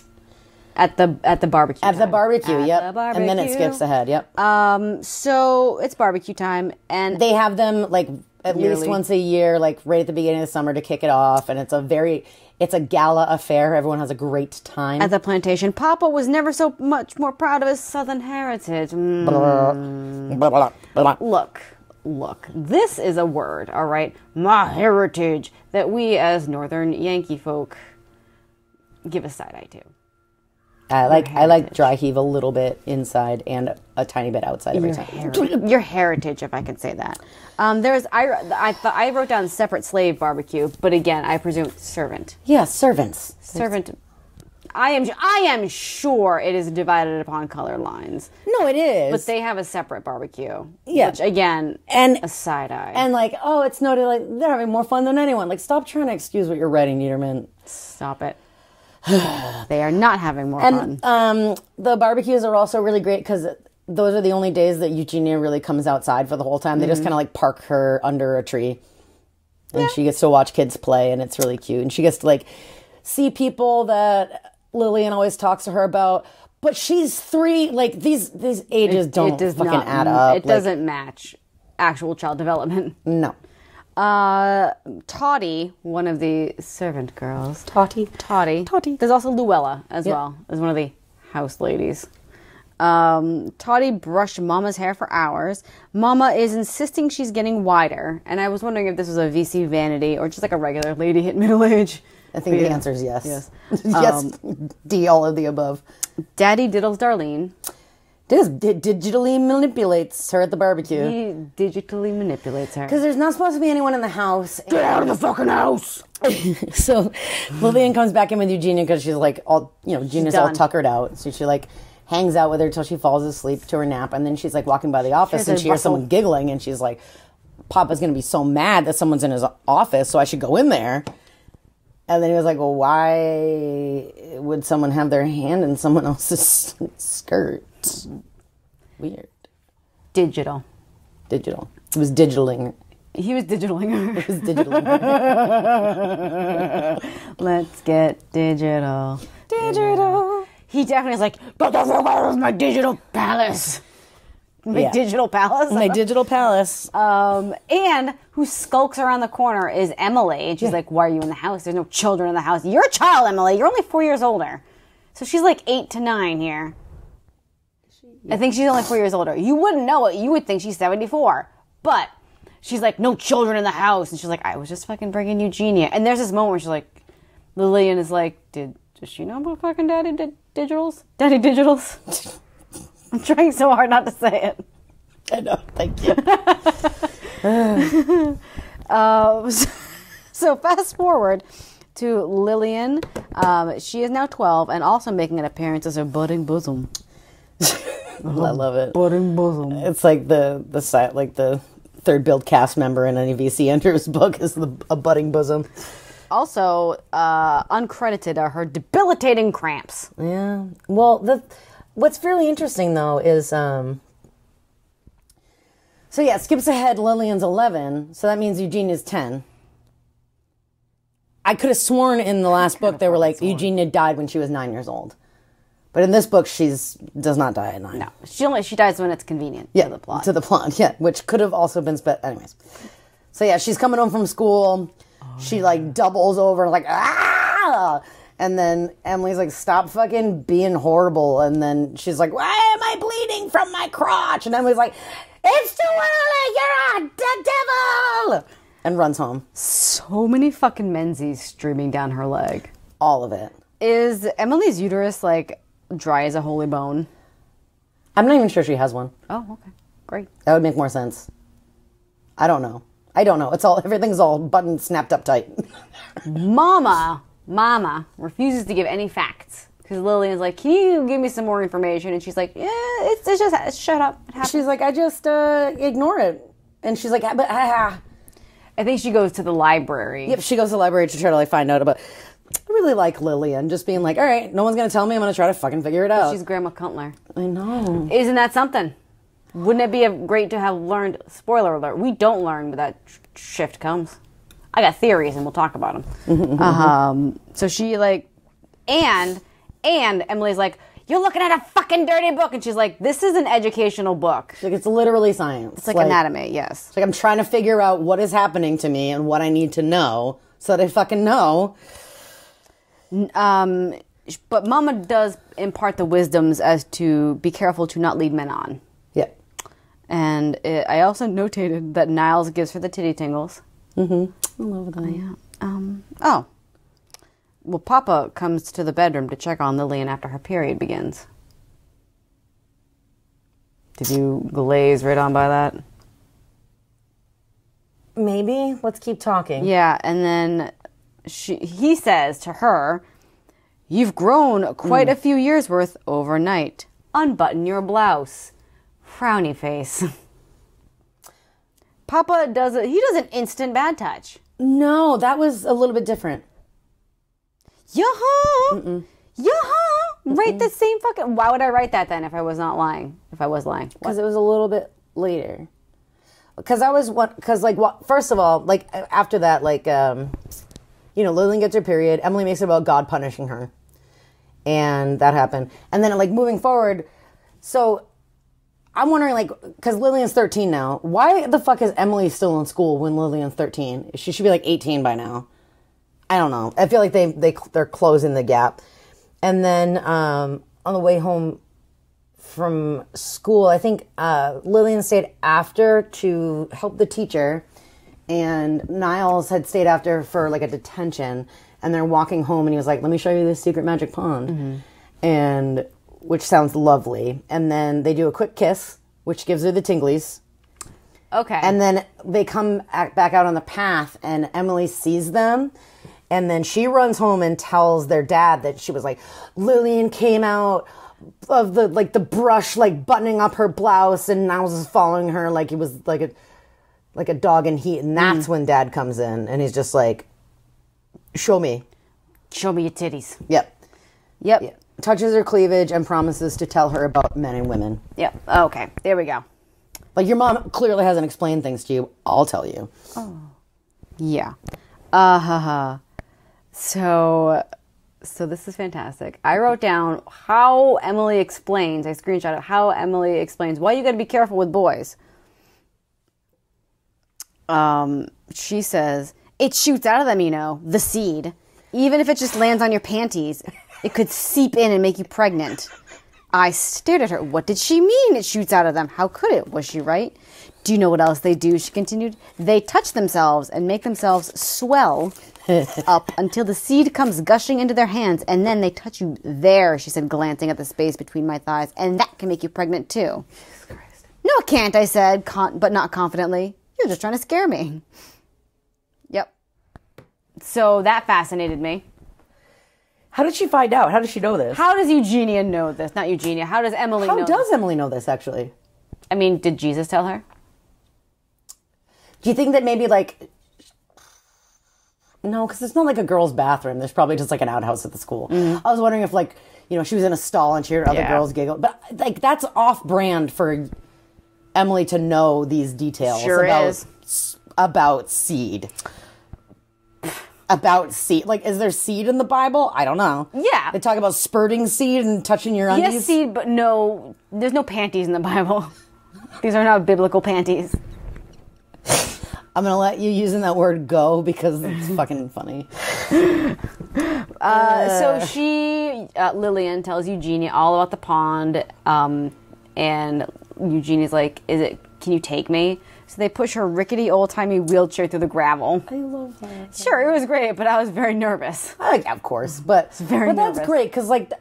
[SPEAKER 2] at the barbecue.
[SPEAKER 1] At the barbecue, yep. And then it skips ahead, yep.
[SPEAKER 2] So it's barbecue time, and
[SPEAKER 1] they have them like at least once a year, like right at the beginning of the summer to kick it off, and it's a gala affair. Everyone has a great time
[SPEAKER 2] at the plantation. Papa was never so much more proud of his Southern heritage. Look, this is a word, all right? My heritage, that we as Northern Yankee folk give a side eye to.
[SPEAKER 1] I like dry heave a little bit inside and a tiny bit outside every time.
[SPEAKER 2] Your heritage, if I could say that. I wrote down separate slave barbecue, but again, I presume servant.
[SPEAKER 1] Yeah, servants.
[SPEAKER 2] Servant. I am sure it is divided upon color lines.
[SPEAKER 1] No, it is.
[SPEAKER 2] But they have a separate barbecue.
[SPEAKER 1] Yeah.
[SPEAKER 2] Which, again, a side eye.
[SPEAKER 1] And like, oh, it's noted like they're having more fun than anyone. Like, stop trying to excuse what you're writing, Niederman.
[SPEAKER 2] Stop it. They are not having more fun.
[SPEAKER 1] And the barbecues are also really great because those are the only days that Eugenia really comes outside for the whole time. They just kind of like park her under a tree. And she gets to watch kids play, and it's really cute. And she gets to like see people that Lillian always talks to her about. But she's 3. Like these ages don't fucking add up.
[SPEAKER 2] It doesn't match actual child development.
[SPEAKER 1] No.
[SPEAKER 2] Toddy, one of the servant girls.
[SPEAKER 1] Toddy.
[SPEAKER 2] There's also Luella as well as one of the house ladies. Toddy brushed Mama's hair for hours. Mama is insisting she's getting wider, and I was wondering if this was a VC vanity or just like a regular lady hit middle age.
[SPEAKER 1] I think the answer is yes. Yes. Yes. D, all of the above.
[SPEAKER 2] Daddy diddles Darlene.
[SPEAKER 1] Digitally manipulates her at the barbecue.
[SPEAKER 2] He digitally manipulates her.
[SPEAKER 1] Because there's not supposed to be anyone in the house.
[SPEAKER 2] Get out of the fucking house!
[SPEAKER 1] So Lillian comes back in with Eugenia because she's like Eugenia's all tuckered out. So she like hangs out with her till she falls asleep to her nap. And then she's like walking by the office and she hears someone giggling. And she's like, Papa's going to be so mad that someone's in his office, so I should go in there. And then he was like, well, why would someone have their hand in someone else's skirt? Weird.
[SPEAKER 2] Digital.
[SPEAKER 1] He was digitaling.
[SPEAKER 2] He was digitaling her.
[SPEAKER 1] He was digitaling her.
[SPEAKER 2] Let's get digital. Digital. He definitely is like, get the fuck out of my digital palace. Digital palace?
[SPEAKER 1] My digital palace.
[SPEAKER 2] And who skulks around the corner is Emily. And she's like, why are you in the house? There's no children in the house. You're a child, Emily. You're only 4 years older. So she's like 8 to 9 here. I think she's only 4 years older. You wouldn't know it. You would think she's 74. But she's like, no children in the house. And she's like, I was just fucking bringing Eugenia. And there's this moment where she's like, Lillian is like, does she know about fucking Daddy Digitals? Daddy Digitals? I'm trying so hard not to say it.
[SPEAKER 1] I know. Thank you.
[SPEAKER 2] So fast forward to Lillian. She is now 12 and also making an appearance as her budding bosom.
[SPEAKER 1] I love it.
[SPEAKER 2] Budding bosom.
[SPEAKER 1] It's like the third build cast member in any VC Andrews book is a budding bosom.
[SPEAKER 2] Also, uncredited are her debilitating cramps.
[SPEAKER 1] Yeah. Well, what's fairly interesting though is it skips ahead. Lillian's 11, so that means Eugenia's 10. I could have sworn in the last book they were like, Eugenia died when she was 9 years old. But in this book, does not die at 9.
[SPEAKER 2] No, she dies when it's convenient to the plot.
[SPEAKER 1] To the plot, yeah, which could have also been anyways. So yeah, she's coming home from school. She like doubles over like ah, and then Emily's like, "Stop fucking being horrible." And then she's like, "Why am I bleeding from my crotch?" And Emily's like, "It's too early. You're a devil," and runs home.
[SPEAKER 2] So many fucking Menzies streaming down her leg.
[SPEAKER 1] All of it.
[SPEAKER 2] Is Emily's uterus like dry as a holy bone?
[SPEAKER 1] I'm not even sure she has one.
[SPEAKER 2] Oh, okay, great.
[SPEAKER 1] That would make more sense. I don't know. Everything's all buttoned, snapped up tight.
[SPEAKER 2] Mama refuses to give any facts because Lillian's like, "Can you give me some more information?" And she's like, "Yeah, it's just shut up."
[SPEAKER 1] She's like, "I just ignore it," and she's like, "But I
[SPEAKER 2] think she goes to the library.
[SPEAKER 1] Yep, she goes to the library to try to like find out about. I really like Lillian just being like, "All right, no one's gonna tell me. I'm gonna try to fucking figure it out."
[SPEAKER 2] She's Grandma Cuntler.
[SPEAKER 1] I know.
[SPEAKER 2] Isn't that something? Wouldn't it be great to have learned? Spoiler alert: we don't learn when that shift comes. I got theories, and we'll talk about them. So she like, and Emily's like, "You're looking at a fucking dirty book," and she's like, "This is an educational book.
[SPEAKER 1] Like it's literally science.
[SPEAKER 2] It's like anatomy." Yes.
[SPEAKER 1] It's like I'm trying to figure out what is happening to me and what I need to know so that I fucking know.
[SPEAKER 2] But Mama does impart the wisdoms as to be careful to not lead men on.
[SPEAKER 1] Yeah.
[SPEAKER 2] And I also notated that Niles gives her the titty tingles.
[SPEAKER 1] Mm-hmm. I love that.
[SPEAKER 2] Yeah. Well, Papa comes to the bedroom to check on Lillian after her period begins. Did you glaze right on by that?
[SPEAKER 1] Maybe. Let's keep talking.
[SPEAKER 2] Yeah, and then he says to her, "You've grown quite a few years' worth overnight. Unbutton your blouse." Frowny face. Papa does an instant bad touch.
[SPEAKER 1] No, that was a little bit different.
[SPEAKER 2] Yaha! Yaha! Write the same fucking... Why would I write that then if I was not lying? If I was lying?
[SPEAKER 1] Because it was a little bit later. First of all, like, after that, like, Lillian gets her period. Emily makes it about God punishing her. And that happened. And then, like, moving forward, so... I'm wondering, like, because Lillian's 13 now. Why the fuck is Emily still in school when Lillian's 13? She should be, like, 18 by now. I don't know. I feel like they're closing the gap. And then on the way home from school, I think Lillian stayed after to help the teacher. And Niles had stayed after for, like, a detention. And they're walking home, and he was like, "Let me show you this secret magic pond." Mm-hmm. And... which sounds lovely. And then they do a quick kiss, which gives her the tinglies.
[SPEAKER 2] Okay.
[SPEAKER 1] And then they come back out on the path, and Emily sees them. And then she runs home and tells their dad that she was like, Lillian came out of the brush, like buttoning up her blouse, and Niles was following her like he was like a dog in heat. And that's when Dad comes in, and he's just like, show me
[SPEAKER 2] your titties.
[SPEAKER 1] Yep. Touches her cleavage and promises to tell her about men and women.
[SPEAKER 2] Yep. Okay. There we go.
[SPEAKER 1] Like, your mom clearly hasn't explained things to you. I'll tell you.
[SPEAKER 2] Oh. Yeah. So this is fantastic. I wrote down how Emily explains, I screenshotted how Emily explains why you got to be careful with boys. She says, it shoots out of them, the seed. Even if it just lands on your panties, it could seep in and make you pregnant. I stared at her. What did she mean it shoots out of them? How could it? Was she right? Do you know what else they do? She continued. They touch themselves and make themselves swell up until the seed comes gushing into their hands, and then they touch you there, she said, glancing at the space between my thighs, and that can make you pregnant too. Jesus Christ. No, it can't, I said, but not confidently. You're just trying to scare me. Yep. So that fascinated me.
[SPEAKER 1] How did she find out? How does she know this?
[SPEAKER 2] How does Eugenia know this? Not Eugenia. How does Emily know this?
[SPEAKER 1] How does Emily know this, actually?
[SPEAKER 2] I mean, did Jesus tell her?
[SPEAKER 1] Do you think that maybe, like... No, because it's not like a girl's bathroom. There's probably just, like, an outhouse at the school. Mm-hmm. I was wondering if, like, she was in a stall and she heard other girls giggle. But, like, that's off-brand for Emily to know these details
[SPEAKER 2] sure
[SPEAKER 1] about seed. about seed. Like, is there seed in the Bible? I don't know.
[SPEAKER 2] Yeah.
[SPEAKER 1] They talk about spurting seed and touching your undies.
[SPEAKER 2] Yes, seed, but no, there's no panties in the Bible. These are not biblical panties.
[SPEAKER 1] I'm going to let you using that word go because it's fucking funny.
[SPEAKER 2] So Lillian tells Eugenia all about the pond, and Eugenia's like, can you take me? So they push her rickety old-timey wheelchair through the gravel.
[SPEAKER 1] I love that.
[SPEAKER 2] Sure, it was great, but I was very nervous.
[SPEAKER 1] Of course, but that's great because like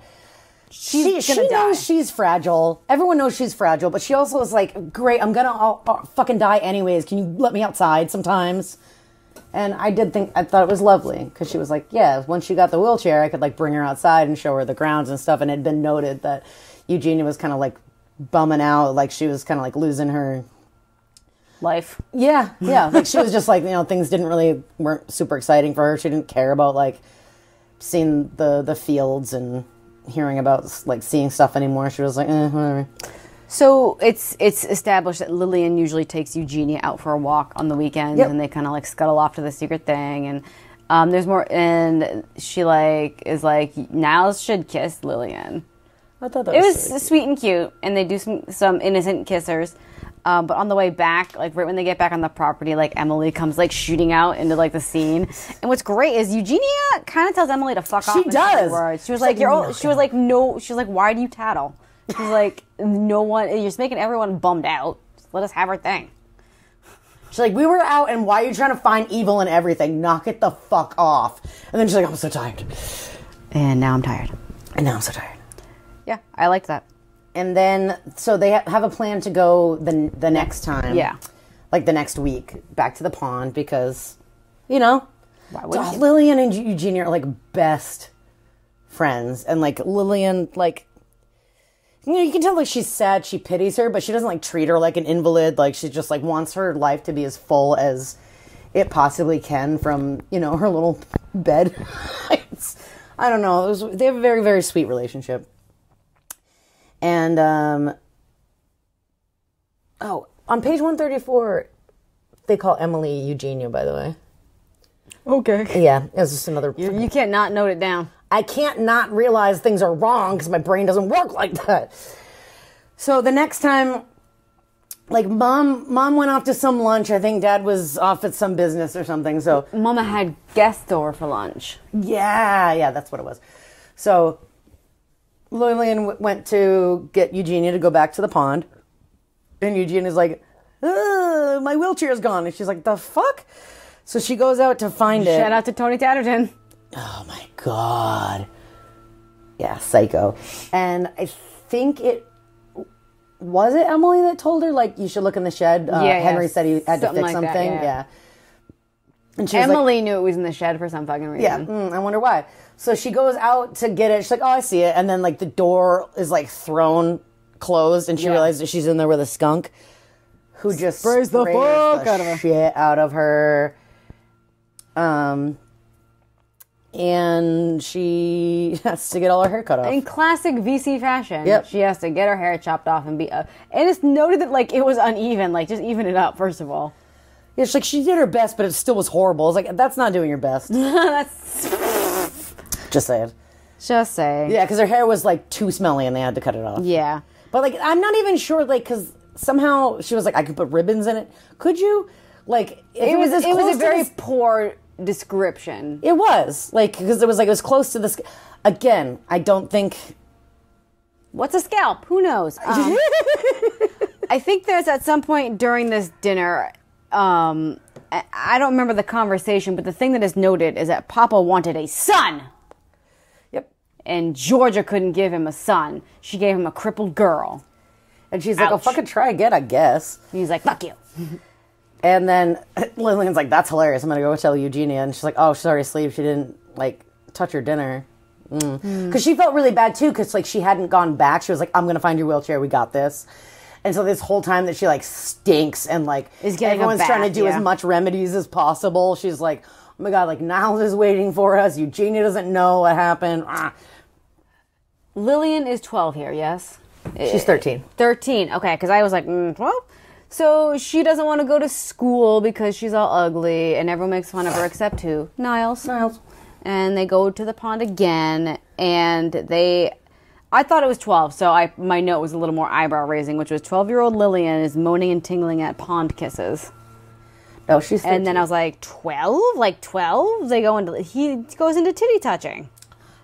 [SPEAKER 1] she knows she's fragile. Everyone knows she's fragile, but she also is like, great, I'm gonna fucking die anyways. Can you let me outside sometimes? And I thought it was lovely because she was like, yeah, once she got the wheelchair, I could like bring her outside and show her the grounds and stuff. And it had been noted that Eugenia was kind of like bumming out, like she was kind of like losing her
[SPEAKER 2] life.
[SPEAKER 1] Yeah. Like she was just like, things weren't super exciting for her. She didn't care about like seeing the fields and hearing about like seeing stuff anymore. She was like, whatever. So
[SPEAKER 2] it's established that Lillian usually takes Eugenia out for a walk on the weekends, and they kind of like scuttle off to the secret thing. And there's more, and she like is like, Niles should kiss Lillian.
[SPEAKER 1] I thought that
[SPEAKER 2] was sweet and cute, and they do some innocent kissers. But on the way back, like right when they get back on the property, like Emily comes like shooting out into like the scene. And what's great is Eugenia kind of tells Emily to fuck off.
[SPEAKER 1] She does.
[SPEAKER 2] She was like, no. She was like, why do you tattle? She's like, no one. You're just making everyone bummed out. Just let us have our thing.
[SPEAKER 1] She's like, we were out, and why are you trying to find evil in everything? Knock it the fuck off. And then she's like, I'm so tired.
[SPEAKER 2] And now I'm tired.
[SPEAKER 1] And now I'm so tired.
[SPEAKER 2] Yeah, I liked that.
[SPEAKER 1] And then, so they have a plan to go the next time.
[SPEAKER 2] Yeah.
[SPEAKER 1] Like the next week, back to the pond because, why
[SPEAKER 2] wouldn't you?
[SPEAKER 1] Lillian and Eugenia are like best friends. And like Lillian, like, you can tell like she's sad, she pities her, but she doesn't like treat her like an invalid. Like she just like wants her life to be as full as it possibly can from, her little bed. I don't know. They have a very, very sweet relationship. And, on page 134, they call Emily Eugenia, by the way.
[SPEAKER 2] Okay.
[SPEAKER 1] Yeah, it's just another...
[SPEAKER 2] You can't not note it down.
[SPEAKER 1] I can't not realize things are wrong because my brain doesn't work like that. So the next time, like, Mom went off to some lunch. I think Dad was off at some business or something, so...
[SPEAKER 2] Mama had guests over for lunch.
[SPEAKER 1] Yeah, that's what it was. So... Lillian went to get Eugenia to go back to the pond. And Eugenia's like, my wheelchair's gone. And she's like, the fuck? So she goes out to find it.
[SPEAKER 2] Shout out to Tony Tatterton.
[SPEAKER 1] Oh my God. Yeah, psycho. And I think was it Emily that told her, like, you should look in the shed? Henry said he had to fix something. Yeah. And
[SPEAKER 2] Emily knew it was in the shed for some fucking reason.
[SPEAKER 1] Yeah, I wonder why. So she goes out to get it. She's like, oh, I see it. And then, like, the door is, like, thrown closed, and she realizes that she's in there with a skunk who just sprays the fuck out of her. Shit out of her. And she has to get all her hair cut off.
[SPEAKER 2] In classic VC fashion, she has to get her hair chopped off and be... and it's noted that, like, it was uneven. Like, just even it up, first of all.
[SPEAKER 1] Yeah, she's like, she did her best, but it still was horrible. It's like, that's not doing your best. Just saying.
[SPEAKER 2] Just saying.
[SPEAKER 1] Yeah, because her hair was, like, too smelly, and they had to cut it off.
[SPEAKER 2] Yeah.
[SPEAKER 1] But, like, I'm not even sure, like, because somehow she was like, I could put ribbons in it. Could you? Like,
[SPEAKER 2] it was a very poor description.
[SPEAKER 1] It was. Like, because it was close to this. Again, I don't think...
[SPEAKER 2] What's a scalp? Who knows? I think there's at some point during this dinner... I don't remember the conversation, but the thing that is noted is that Papa wanted a son.
[SPEAKER 1] Yep.
[SPEAKER 2] And Georgia couldn't give him a son. She gave him a crippled girl.
[SPEAKER 1] And she's like, oh, fucking try again, I guess.
[SPEAKER 2] And he's like, fuck you.
[SPEAKER 1] And then Lillian's like, that's hilarious. I'm going to go tell Eugenia. And she's like, oh, she's already asleep. She didn't, like, touch her dinner. Because she felt really bad, too, because, like, she hadn't gone back. She was like, I'm going to find your wheelchair. We got this. And so this whole time that she, like, stinks and, like, everyone's trying to do as much remedies as possible. She's like, oh, my God, like, Niles is waiting for us. Eugenia doesn't know what happened.
[SPEAKER 2] Lillian is 12 here, yes?
[SPEAKER 1] She's 13.
[SPEAKER 2] 13, okay, because I was like, 12? So she doesn't want to go to school because she's all ugly, and everyone makes fun of her except who? Niles. And they go to the pond again, and I thought it was 12, so my note was a little more eyebrow-raising, which was 12-year-old Lillian is moaning and tingling at pond kisses.
[SPEAKER 1] No, she's 13.
[SPEAKER 2] And then I was like, 12? Like 12? He goes into titty touching.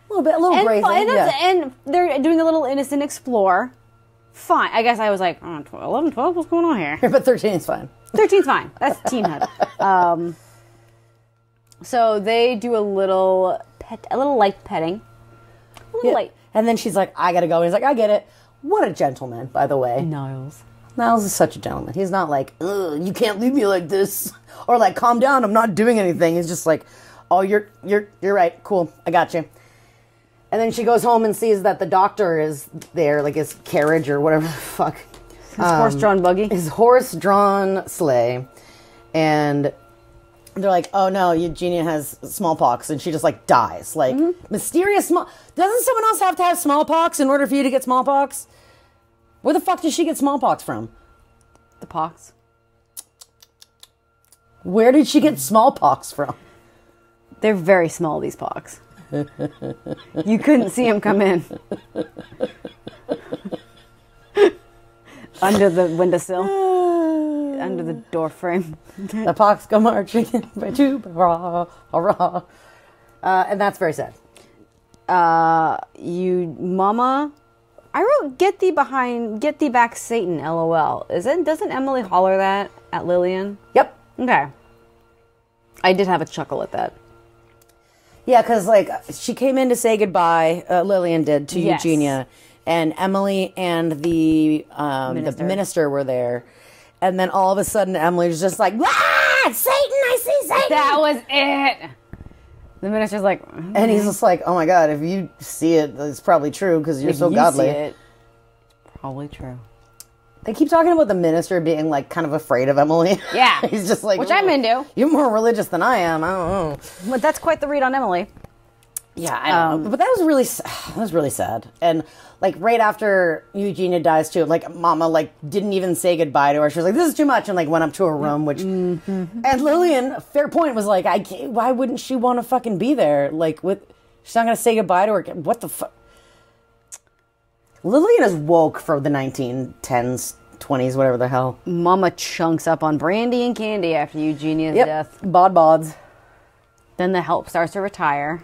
[SPEAKER 1] A little grazing,
[SPEAKER 2] and they're doing a little innocent explore. Fine. I guess I was like, 11, 12, what's going on here?
[SPEAKER 1] But 13 is fine.
[SPEAKER 2] 13's fine. That's teenhood. So they do a little light petting. Light.
[SPEAKER 1] And then she's like, I gotta go. And he's like, I get it. What a gentleman, by the way.
[SPEAKER 2] Niles
[SPEAKER 1] is such a gentleman. He's not like, ugh, you can't leave me like this. Or like, calm down, I'm not doing anything. He's just like, oh, you're right. Cool. I got you. And then she goes home and sees that the doctor is there, like his carriage or whatever the fuck.
[SPEAKER 2] His horse-drawn buggy.
[SPEAKER 1] His horse-drawn sleigh. And they're like, oh no, Eugenia has smallpox. And she just like dies. Like, mysterious Doesn't someone else have to have smallpox in order for you to get smallpox? Where the fuck did she get smallpox from?
[SPEAKER 2] The pox.
[SPEAKER 1] Where did she get smallpox from?
[SPEAKER 2] They're very small, these pox. You couldn't see him come in. Under the windowsill. Under the door frame.
[SPEAKER 1] The pox go marching by two, hurrah, hurrah. And that's very sad.
[SPEAKER 2] Mama. I wrote, get thee back Satan, LOL. Doesn't Emily holler that at Lillian?
[SPEAKER 1] Yep.
[SPEAKER 2] Okay. I did have a chuckle at that.
[SPEAKER 1] Yeah, because like she came in to say goodbye. Lillian did to Eugenia, and Emily and the minister were there, and then all of a sudden Emily's just like, "Ah, Satan! I see Satan!"
[SPEAKER 2] That was it. The minister's like,
[SPEAKER 1] and he's just like, "Oh my god! If you see it, it's probably true because you're so godly."
[SPEAKER 2] See it, it's probably true.
[SPEAKER 1] They keep talking about the minister being like kind of afraid of Emily.
[SPEAKER 2] Yeah,
[SPEAKER 1] he's just like,
[SPEAKER 2] which I'm into.
[SPEAKER 1] You're more religious than I am. I don't know.
[SPEAKER 2] But that's quite the read on Emily.
[SPEAKER 1] Yeah, I don't know. But that was really sad. And like right after Eugenia dies too, like Mama like didn't even say goodbye to her. She was like, "This is too much," and like went up to her room. Which and Lillian, fair point, was like, why wouldn't she want to fucking be there? Like, she's not gonna say goodbye to her. What the fuck? Lillian is woke for the 1910s, 20s, whatever the hell.
[SPEAKER 2] Mama chunks up on brandy and candy after Eugenia's death.
[SPEAKER 1] Bods.
[SPEAKER 2] Then the help starts to retire.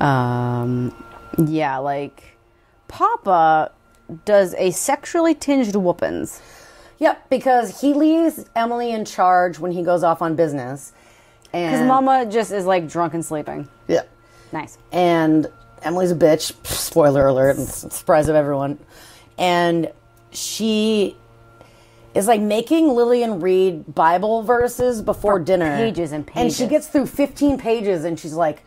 [SPEAKER 2] Yeah, like Papa does a sexually tinged whoopins.
[SPEAKER 1] Yep, because he leaves Emily in charge when he goes off on business.
[SPEAKER 2] Because Mama just is like drunk and sleeping.
[SPEAKER 1] Yeah.
[SPEAKER 2] Nice.
[SPEAKER 1] And Emily's a bitch. Spoiler alert. Surprise of everyone. And she is like making Lillian read Bible verses before dinner.
[SPEAKER 2] Pages and pages.
[SPEAKER 1] And she gets through 15 pages and she's like,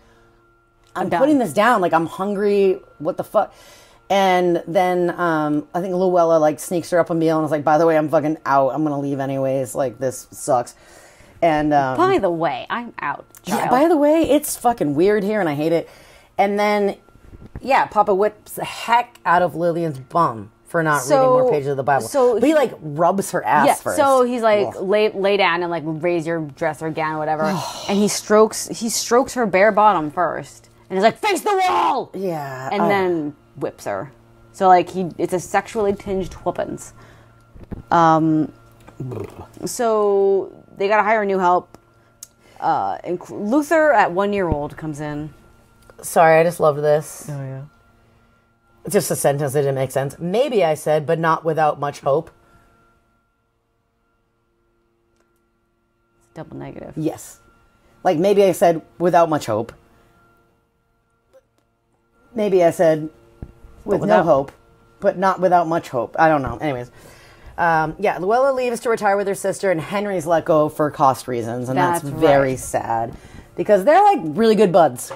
[SPEAKER 1] I'm putting this down. Like, I'm hungry. What the fuck? And then I think Luella like sneaks her up a meal and is like, by the way, I'm fucking out. I'm going to leave anyways. Like, this sucks. And
[SPEAKER 2] by the way, I'm out, child.
[SPEAKER 1] Yeah, by the way, it's fucking weird here and I hate it. And then, yeah, Papa whips the heck out of Lillian's bum for not reading more pages of the Bible. But he like rubs her ass first.
[SPEAKER 2] So he's like, lay down and like raise your dress or gown or whatever. And he strokes her bare bottom first. And he's like, face the wall!
[SPEAKER 1] Yeah.
[SPEAKER 2] And then whips her. So like it's a sexually tinged whoopins. So they gotta hire new help. Luther at 1 year old comes in.
[SPEAKER 1] Sorry, I just loved this.
[SPEAKER 2] Oh, yeah.
[SPEAKER 1] Just a sentence that didn't make sense. Maybe I said, but not without much hope.
[SPEAKER 2] It's double negative.
[SPEAKER 1] Yes. Like, maybe I said, without much hope. Maybe I said, with no hope, but not without much hope. I don't know. Anyways. Yeah, Luella leaves to retire with her sister, and Henry's let go for cost reasons, and that's very sad. Because they're, like, really good buds.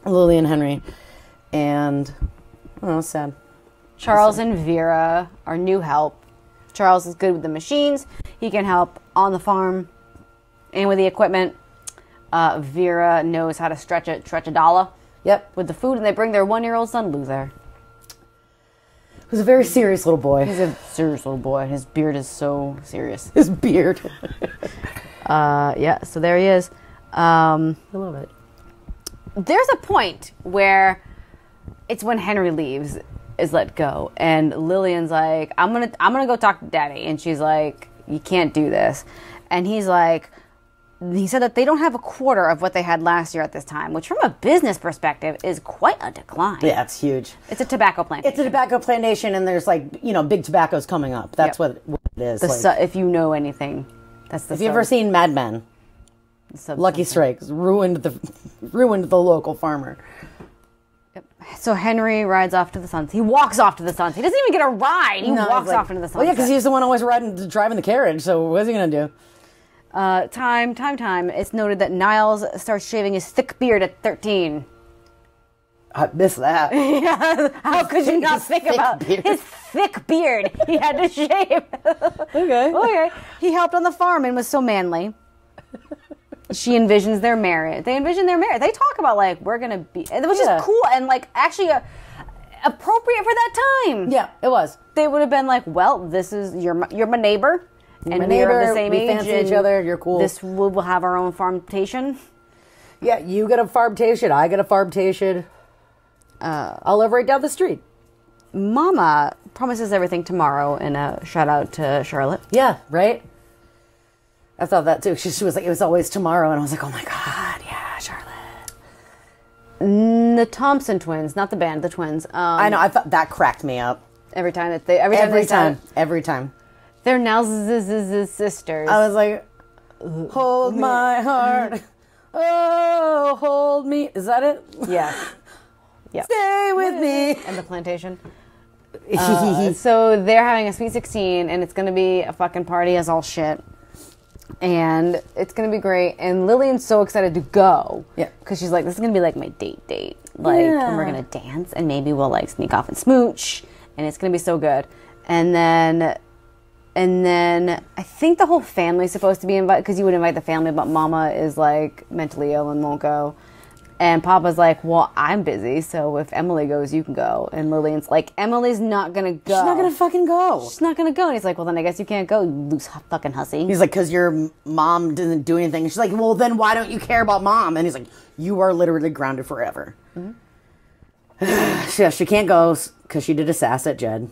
[SPEAKER 1] Lily and Henry. And, oh, sad.
[SPEAKER 2] Charles and Vera are new help. Charles is good with the machines. He can help on the farm and with the equipment. Vera knows how to stretch a dollar.
[SPEAKER 1] Yep.
[SPEAKER 2] With the food, and they bring their 1 year old son, Luther.
[SPEAKER 1] He's a very serious little boy.
[SPEAKER 2] He's a serious little boy. His beard is so serious.
[SPEAKER 1] His beard.
[SPEAKER 2] Yeah, so there he is.
[SPEAKER 1] I love it.
[SPEAKER 2] There's a point where it's when Henry leaves, is let go, and Lillian's like, I'm gonna go talk to Daddy, and she's like, you can't do this, and he's like, he said that they don't have a quarter of what they had last year at this time, which from a business perspective is quite a decline.
[SPEAKER 1] Yeah, it's huge.
[SPEAKER 2] It's a tobacco plantation.
[SPEAKER 1] It's a tobacco plantation, and there's like, big tobacco's coming up. That's what it is.
[SPEAKER 2] If you know anything, that's the.
[SPEAKER 1] Have you ever seen Mad Men? Lucky Strikes ruined the local farmer.
[SPEAKER 2] Yep. So Henry rides off to the sunset. He walks off to the sunset. He doesn't even get a ride. He walks off into the sunset.
[SPEAKER 1] Well, yeah, because he's the one always driving the carriage. So what's he gonna do?
[SPEAKER 2] Time. It's noted that Niles starts shaving his thick beard at 13.
[SPEAKER 1] I missed that.
[SPEAKER 2] Yeah, how could you not think about his thick beard? He had to shave. Okay. He helped on the farm and was so manly. She envisions their marriage. They envision their marriage. They talk about like we're gonna be, which is cool and like actually appropriate for that time.
[SPEAKER 1] Yeah, it was.
[SPEAKER 2] They would have been like, well, this is you're my neighbor. And we're the same age.
[SPEAKER 1] We fancy each other. You're cool.
[SPEAKER 2] We'll have our own farmtation.
[SPEAKER 1] Yeah, you get a farmtation. I get a farmtation. I'll live right down the street.
[SPEAKER 2] Mama promises everything tomorrow, and a shout out to Charlotte.
[SPEAKER 1] Yeah, right? I thought that too. She was like, it was always tomorrow, and I was like, oh my God, yeah, Charlotte.
[SPEAKER 2] The Thompson Twins, not the band, the twins.
[SPEAKER 1] I know. I thought that cracked me up.
[SPEAKER 2] Every time.
[SPEAKER 1] Every time.
[SPEAKER 2] They're now sisters.
[SPEAKER 1] I was like, hold my heart. Oh, hold me. Is that it?
[SPEAKER 2] Yeah.
[SPEAKER 1] Stay with me.
[SPEAKER 2] And the plantation. So they're having a sweet 16, and it's going to be a fucking party as all shit. And it's going to be great. And Lillian's so excited to go. Yeah. Because she's like, this is going to be like my date. Like, and we're going to dance, and maybe we'll like sneak off and smooch. And it's going to be so good. And then I think the whole family's supposed to be invited, because you would invite the family, but Mama is like mentally ill and won't go. And Papa's like, well, I'm busy, so if Emily goes, you can go. And Lillian's like, Emily's not gonna go.
[SPEAKER 1] She's not gonna fucking go.
[SPEAKER 2] She's not gonna go. And he's like, well, then I guess you can't go, you loose fucking hussy.
[SPEAKER 1] He's like, because your mom didn't do anything. And she's like, well, then why don't you care about Mom? And he's like, you are literally grounded forever. Mm-hmm. She can't go because she did a sass at Jed.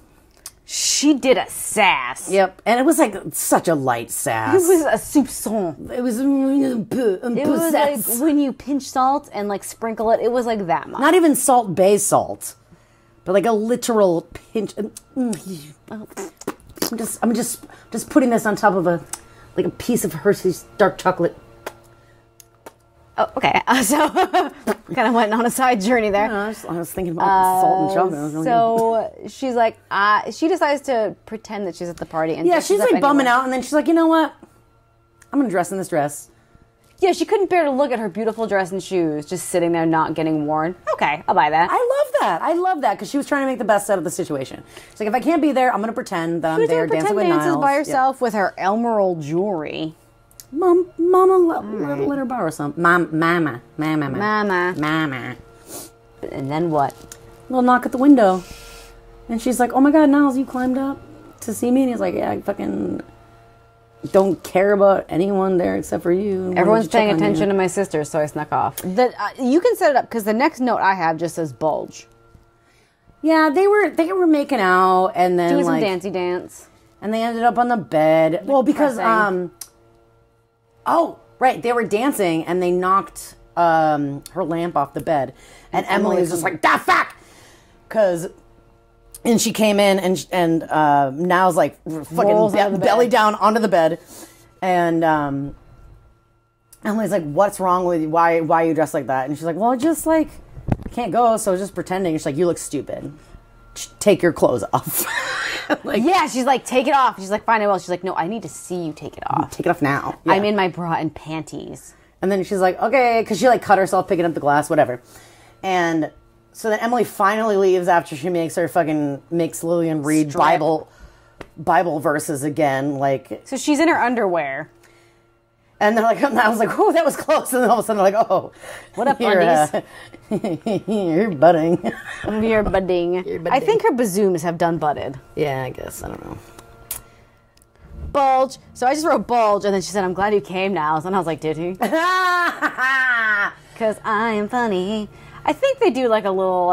[SPEAKER 2] She did a sass.
[SPEAKER 1] Yep. And it was like such a light sass.
[SPEAKER 2] It was a soupçon.
[SPEAKER 1] It was
[SPEAKER 2] like when you pinch salt and like sprinkle it, it was like that much.
[SPEAKER 1] Not even salt bay salt, but like a literal pinch. I'm just putting this on top of a piece of Hershey's dark chocolate.
[SPEAKER 2] Oh, okay. So kind of went on a side journey there.
[SPEAKER 1] Yeah, I was thinking about salt and chocolate.
[SPEAKER 2] So she's like, she decides to pretend that she's at the party. And
[SPEAKER 1] she's like bumming out, and then she's like, you know what? I'm going to dress in this dress.
[SPEAKER 2] Yeah, she couldn't bear to look at her beautiful dress and shoes just sitting there not getting worn. Okay, I'll buy that.
[SPEAKER 1] I love that because she was trying to make the best out of the situation. She's like, if I can't be there, I'm going to pretend that I'm there dancing with Niles.
[SPEAKER 2] Dances by herself with her emerald jewelry.
[SPEAKER 1] Mama, let her borrow some. Mama.
[SPEAKER 2] And then what?
[SPEAKER 1] Little knock at the window. And she's like, oh my God, Niles, you climbed up to see me? And he's like, yeah, I fucking don't care about anyone there except for you.
[SPEAKER 2] Everyone's paying attention to my sister, so I snuck off. You can set it up, because the next note I have just says bulge.
[SPEAKER 1] Yeah, they were making out, and then
[SPEAKER 2] doing some dancey dance.
[SPEAKER 1] And they ended up on the bed. Well, because, oh, right. They were dancing and they knocked her lamp off the bed. And Emily's just like, da fuck! And she came in and Niles like fucking belly down onto the bed. And Emily's like, what's wrong with you? Why are you dressed like that? And she's like, well, just like, I can't go, so I was just pretending. She's like, you look stupid. Take your clothes off.
[SPEAKER 2] She's like, take it off. She's like, fine, I will. She's like, no, I need to see you take it off.
[SPEAKER 1] Take it off now.
[SPEAKER 2] Yeah. I'm in my bra and panties.
[SPEAKER 1] And then she's like, okay, because she like cut herself picking up the glass, whatever. And so then Emily finally leaves after she makes Lillian read Bible verses again. Like,
[SPEAKER 2] so she's in her underwear.
[SPEAKER 1] And they're like, I was like, oh, that was close. And then all of a sudden they're like, oh.
[SPEAKER 2] What up,
[SPEAKER 1] you're, you're budding.
[SPEAKER 2] You're budding. I think her bazooms have done budded.
[SPEAKER 1] Yeah, I guess. I don't know.
[SPEAKER 2] Bulge. So I just wrote bulge, and then she said, I'm glad you came now. And I was like, did he? Because I am funny. I think they do like a little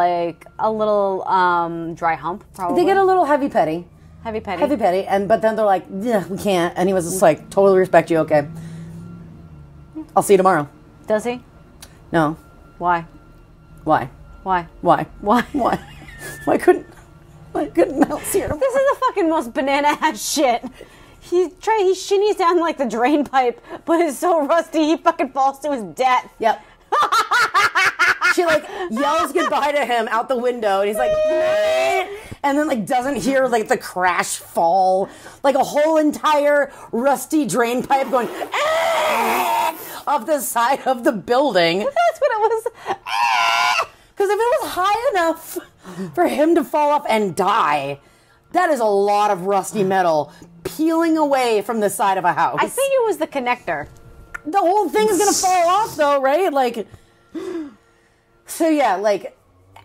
[SPEAKER 2] dry hump, probably.
[SPEAKER 1] They get a little heavy petty.
[SPEAKER 2] Heavy petty.
[SPEAKER 1] But then they're like, yeah, we can't. And he was just like, totally respect you, okay. I'll see you tomorrow.
[SPEAKER 2] Does he?
[SPEAKER 1] No.
[SPEAKER 2] Why?
[SPEAKER 1] Why?
[SPEAKER 2] Why?
[SPEAKER 1] Why?
[SPEAKER 2] Why?
[SPEAKER 1] Why? Why couldn't Mel see her tomorrow?
[SPEAKER 2] This is the fucking most banana ass shit. He shinnies down like the drain pipe, but is so rusty he fucking falls to his death.
[SPEAKER 1] Yep. She like yells goodbye to him out the window, and he's like, and then like doesn't hear like the crash fall, like a whole entire rusty drain pipe going off the side of the building.
[SPEAKER 2] That's what it was.
[SPEAKER 1] Because if it was high enough for him to fall off and die, that is a lot of rusty metal peeling away from the side of a house.
[SPEAKER 2] I think it was the connector.
[SPEAKER 1] The whole thing's gonna fall off though, right? Like, so yeah, like,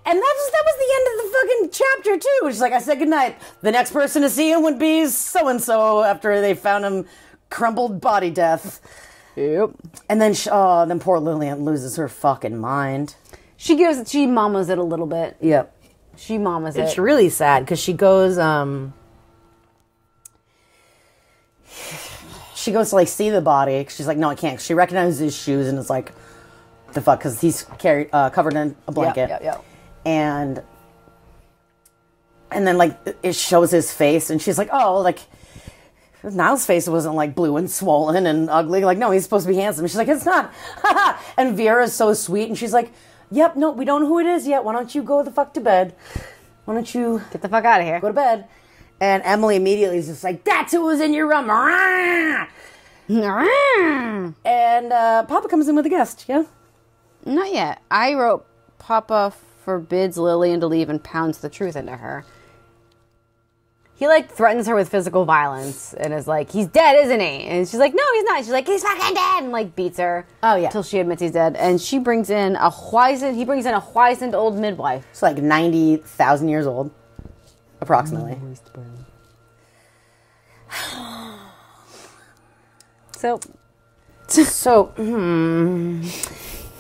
[SPEAKER 1] and that was the end of the fucking chapter too. It's like, I said goodnight. The next person to see him would be so-and-so after they found him crumpled body death.
[SPEAKER 2] Yep.
[SPEAKER 1] And then, then poor Lillian loses her fucking mind.
[SPEAKER 2] She mamas it a little bit.
[SPEAKER 1] Yep.
[SPEAKER 2] She mamas it.
[SPEAKER 1] It's really sad because she goes to like see the body. She's like, no, I can't. She recognizes his shoes and it's like, the fuck, because he's covered in a blanket.
[SPEAKER 2] Yep.
[SPEAKER 1] And then like it shows his face and she's like, oh, like Niall's face wasn't like blue and swollen and ugly. Like, no, he's supposed to be handsome. She's like, it's not. And Vera's so sweet and she's like, yep, no, we don't know who it is yet. Why don't you go the fuck to bed? Why don't you
[SPEAKER 2] get the fuck out of here?
[SPEAKER 1] Go to bed. And Emily immediately is just like, that's who was in your room. And Papa comes in with a guest, yeah?
[SPEAKER 2] Not yet. I wrote Papa forbids Lillian to leave and pounds the truth into her. He, like, threatens her with physical violence and is like, he's dead, isn't he? And she's like, no, he's not. She's like, he's fucking dead! And, like, beats her.
[SPEAKER 1] Oh, yeah.
[SPEAKER 2] Till she admits he's dead. And he brings in a wizened old midwife.
[SPEAKER 1] It's like 90,000 years old. Approximately. So,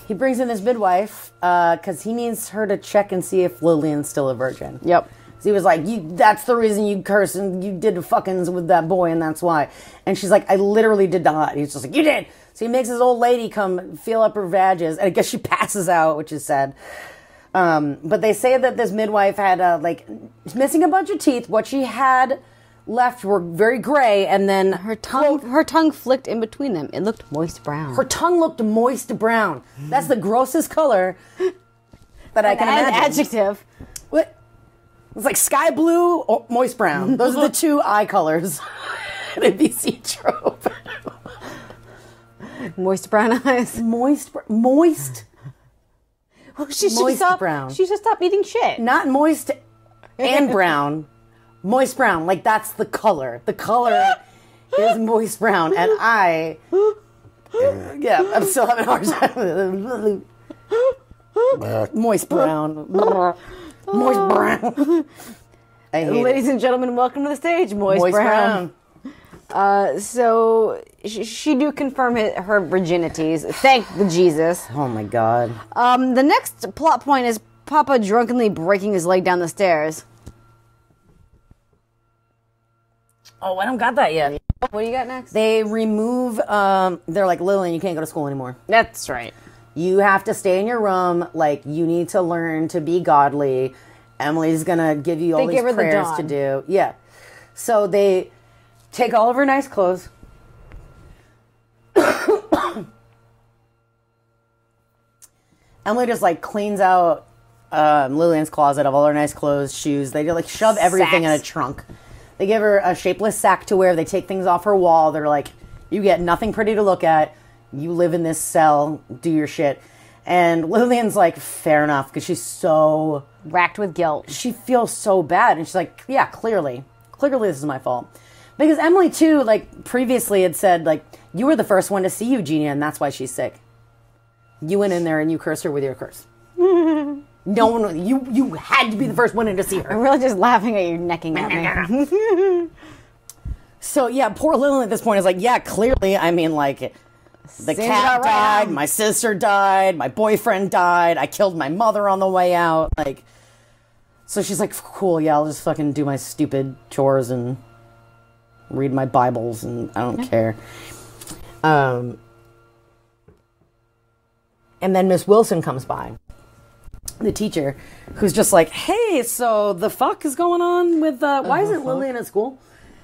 [SPEAKER 1] he brings in this midwife because he needs her to check and see if Lillian's still a virgin.
[SPEAKER 2] Yep.
[SPEAKER 1] So he was like, that's the reason you cursed and you did fuckings with that boy and that's why. And she's like, I literally did not. He's just like, you did. So he makes his old lady come feel up her vages and I guess she passes out, which is sad. But they say that this midwife had missing a bunch of teeth. What she had left were very gray, and then
[SPEAKER 2] her tongue flicked in between them. It looked moist brown.
[SPEAKER 1] Her tongue looked moist brown. That's the grossest color that I can imagine.
[SPEAKER 2] Adjective.
[SPEAKER 1] What? It's like sky blue or moist brown. Those are the two eye colors in a BC trope.
[SPEAKER 2] Moist brown eyes.
[SPEAKER 1] Moist.
[SPEAKER 2] Well, she should stop eating shit.
[SPEAKER 1] Not moist and brown. Moist brown. Like, that's the color. The color is moist brown. And I'm still having a hard time with it. Moist brown. Moist brown.
[SPEAKER 2] Ladies and gentlemen, welcome to the stage, Moist Brown. So she do confirm her virginities. Thank the Jesus.
[SPEAKER 1] Oh my God.
[SPEAKER 2] The next plot point is Papa drunkenly breaking his leg down the stairs.
[SPEAKER 1] Oh, I don't got that yet.
[SPEAKER 2] What do you got next?
[SPEAKER 1] They remove, they're like, Lillian, you can't go to school anymore.
[SPEAKER 2] That's right.
[SPEAKER 1] You have to stay in your room. Like, you need to learn to be godly. Emily's gonna give you all these prayers to do. Yeah. So they take all of her nice clothes. Emily just like cleans out Lillian's closet of all her nice clothes, shoes. They like shove everything in a trunk. They give her a shapeless sack to wear. They take things off her wall. They're like, you get nothing pretty to look at. You live in this cell. Do your shit. And Lillian's like, fair enough, because she's so
[SPEAKER 2] racked with guilt.
[SPEAKER 1] She feels so bad. And she's like, yeah, clearly this is my fault. Because Emily, too, like, previously had said, like, You were the first one to see Eugenia, and that's why she's sick. You went in there and you cursed her with your curse. No one, you had to be the first one in to see her.
[SPEAKER 2] I'm really just laughing at you necking at me.
[SPEAKER 1] So, yeah, poor Lillian at this point is like, yeah, clearly, I mean, like, the cat died, my sister died, my boyfriend died, I killed my mother on the way out, like, so she's like, cool, yeah, I'll just fucking do my stupid chores and read my Bibles, and I don't care. And then Miss Wilson comes by, the teacher, who's just like, hey, so the fuck is going on with, why isn't Lillian at school?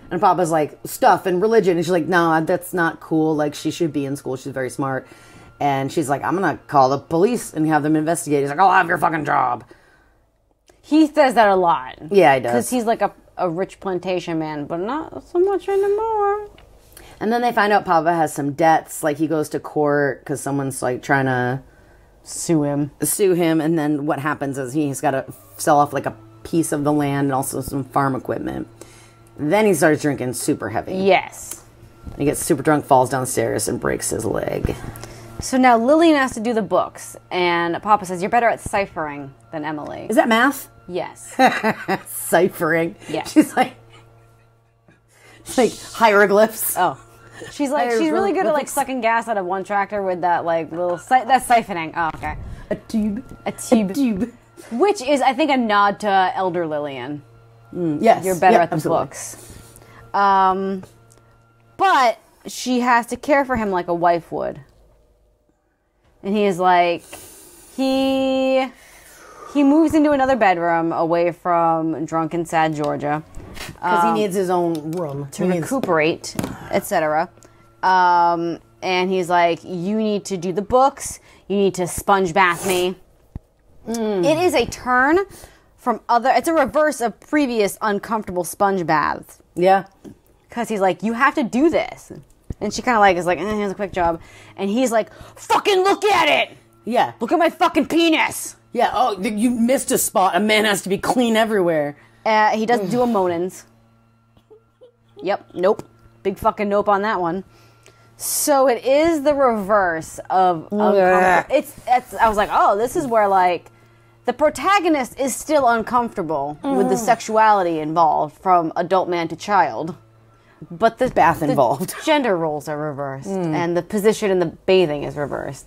[SPEAKER 1] And Papa's like, stuff and religion. And she's like, no, that's not cool. Like, she should be in school. She's very smart. And she's like, I'm going to call the police and have them investigate. He's like, I'll have your fucking job.
[SPEAKER 2] He says that a lot.
[SPEAKER 1] Yeah, he does.
[SPEAKER 2] Because he's like a rich plantation man, but not so much anymore.
[SPEAKER 1] And then they find out Papa has some debts. Like, he goes to court because someone's, like, trying to
[SPEAKER 2] sue him.
[SPEAKER 1] And then what happens is he's got to sell off, like, a piece of the land and also some farm equipment. Then he starts drinking super heavy.
[SPEAKER 2] Yes.
[SPEAKER 1] He gets super drunk, falls downstairs, and breaks his leg.
[SPEAKER 2] So now Lillian has to do the books, and Papa says, you're better at ciphering than Emily.
[SPEAKER 1] Is that math?
[SPEAKER 2] Yes.
[SPEAKER 1] Ciphering?
[SPEAKER 2] Yeah.
[SPEAKER 1] She's like hieroglyphs.
[SPEAKER 2] Oh. She's like, she's really good at, like, sucking gas out of one tractor with that, like, little, that's siphoning. Oh, okay.
[SPEAKER 1] A tube.
[SPEAKER 2] A tube. Which is, I think, a nod to Elder Lillian.
[SPEAKER 1] Yes.
[SPEAKER 2] You're better at the books. But she has to care for him like a wife would. And he is like, he moves into another bedroom away from drunken, sad Georgia.
[SPEAKER 1] Because he needs his own room.
[SPEAKER 2] To recuperate, etc. And he's like, you need to do the books. You need to sponge bath me. It is a turn from it's a reverse of previous uncomfortable sponge baths.
[SPEAKER 1] Yeah.
[SPEAKER 2] Because he's like, you have to do this. And she kind of like is like, here's a quick job. And he's like, fucking look at it!
[SPEAKER 1] Yeah.
[SPEAKER 2] Look at my fucking penis!
[SPEAKER 1] Yeah, oh, you missed a spot. A man has to be clean everywhere.
[SPEAKER 2] He doesn't do a Monans. Yep, nope. Big fucking nope on that one. So it is the reverse of uncomfortable. I was like, oh, this is where, like, the protagonist is still uncomfortable with the sexuality involved from adult man to child. But the
[SPEAKER 1] bath involved.
[SPEAKER 2] Gender roles are reversed. And the position in the bathing is reversed.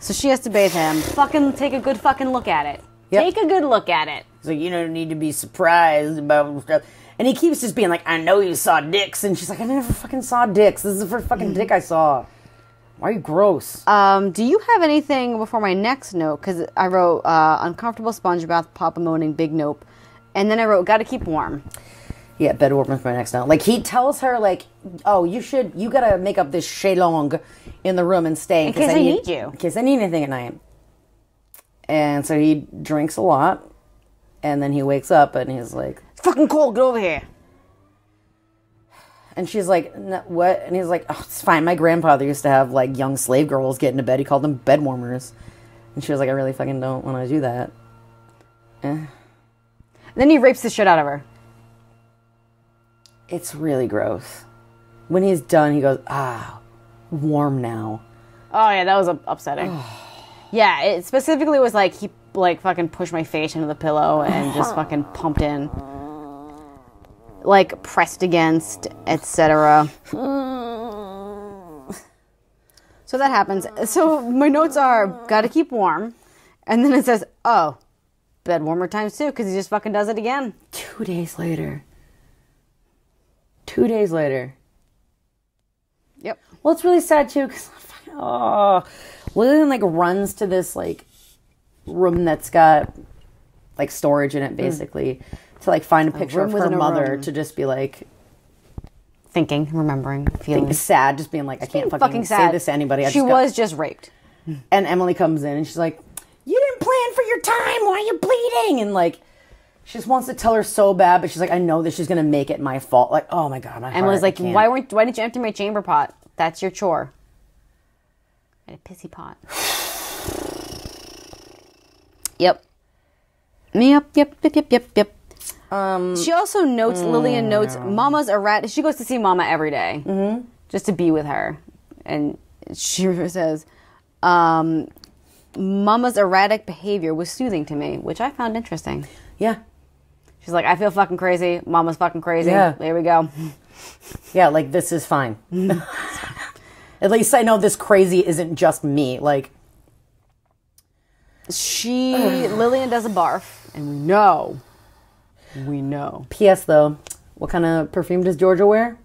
[SPEAKER 2] So she has to bathe him. Fucking take a good fucking look at it. Yep. Take a good look at it.
[SPEAKER 1] So you don't need to be surprised about stuff. And he keeps just being like, I know you saw dicks. And she's like, I never fucking saw dicks. This is the first fucking dick I saw. Why are you gross?
[SPEAKER 2] Do you have anything before my next note? Because I wrote uncomfortable sponge bath, Papa moaning, big nope. And then I wrote, gotta keep warm.
[SPEAKER 1] Yeah, bed warmer for my next note. Like, he tells her, like, oh, you gotta make up this shalong in the room and stay.
[SPEAKER 2] In case I need you.
[SPEAKER 1] In case I need anything at night. And so he drinks a lot. And then he wakes up and he's like,
[SPEAKER 2] it's fucking cold, get over here.
[SPEAKER 1] And she's like, what? And he's like, oh, it's fine. My grandfather used to have, like, young slave girls get into bed. He called them bed warmers. And she was like, I really fucking don't want to do that.
[SPEAKER 2] And then he rapes the shit out of her.
[SPEAKER 1] It's really gross. When he's done, he goes, warm now.
[SPEAKER 2] Oh, yeah, that was upsetting. Yeah, it specifically was like, he, like, fucking pushed my face into the pillow and just fucking pumped in. Like, pressed against, etc. So that happens. So my notes are, gotta keep warm. And then it says, oh, bed warmer times 2, because he just fucking does it again.
[SPEAKER 1] 2 days later. 2 days later.
[SPEAKER 2] Yep.
[SPEAKER 1] Well, it's really sad, too, because, Lillian, like, runs to this, like, room that's got, like, storage in it, basically, to, like, find a picture of her mother to just be, like...
[SPEAKER 2] Thinking, remembering, feeling...
[SPEAKER 1] sad, just being like, I can't fucking say this to anybody.
[SPEAKER 2] She was just raped.
[SPEAKER 1] And Emily comes in, and she's like, you didn't plan for your time, why are you bleeding? And, like... She just wants to tell her so bad, but she's like, I know that she's going to make it my fault. Like, oh my God, my heart.
[SPEAKER 2] Emily's like, why didn't you empty my chamber pot? That's your chore. And a pissy pot. Yep. Yep. She also notes, Lillian notes, Mama's erratic. She goes to see Mama every day. Mm-hmm. just to be with her. And she says, Mama's erratic behavior was soothing to me, which I found interesting.
[SPEAKER 1] Yeah.
[SPEAKER 2] She's like, I feel fucking crazy. Mama's fucking crazy.
[SPEAKER 1] Yeah.
[SPEAKER 2] There we go.
[SPEAKER 1] Yeah, like, this is fine. At least I know this crazy isn't just me. Like,
[SPEAKER 2] Lillian does a barf, and we know.
[SPEAKER 1] P.S. though, what kind of perfume does Georgia wear?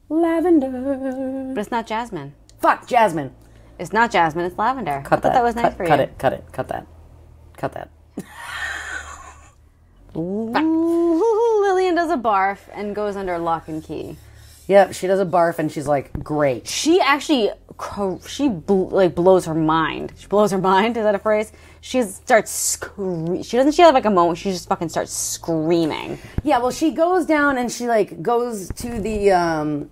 [SPEAKER 1] Lavender.
[SPEAKER 2] But it's not jasmine.
[SPEAKER 1] Fuck, jasmine.
[SPEAKER 2] It's not jasmine, it's lavender.
[SPEAKER 1] Cut that.
[SPEAKER 2] That was nice for you.
[SPEAKER 1] Cut that.
[SPEAKER 2] Lillian does a barf and goes under lock and key.
[SPEAKER 1] Yep, she does a barf and she's like, great.
[SPEAKER 2] She actually, blows her mind. She blows her mind, is that a phrase? She starts screaming. She have like a moment, she just fucking starts screaming.
[SPEAKER 1] Yeah, well, she goes down and she like goes to the,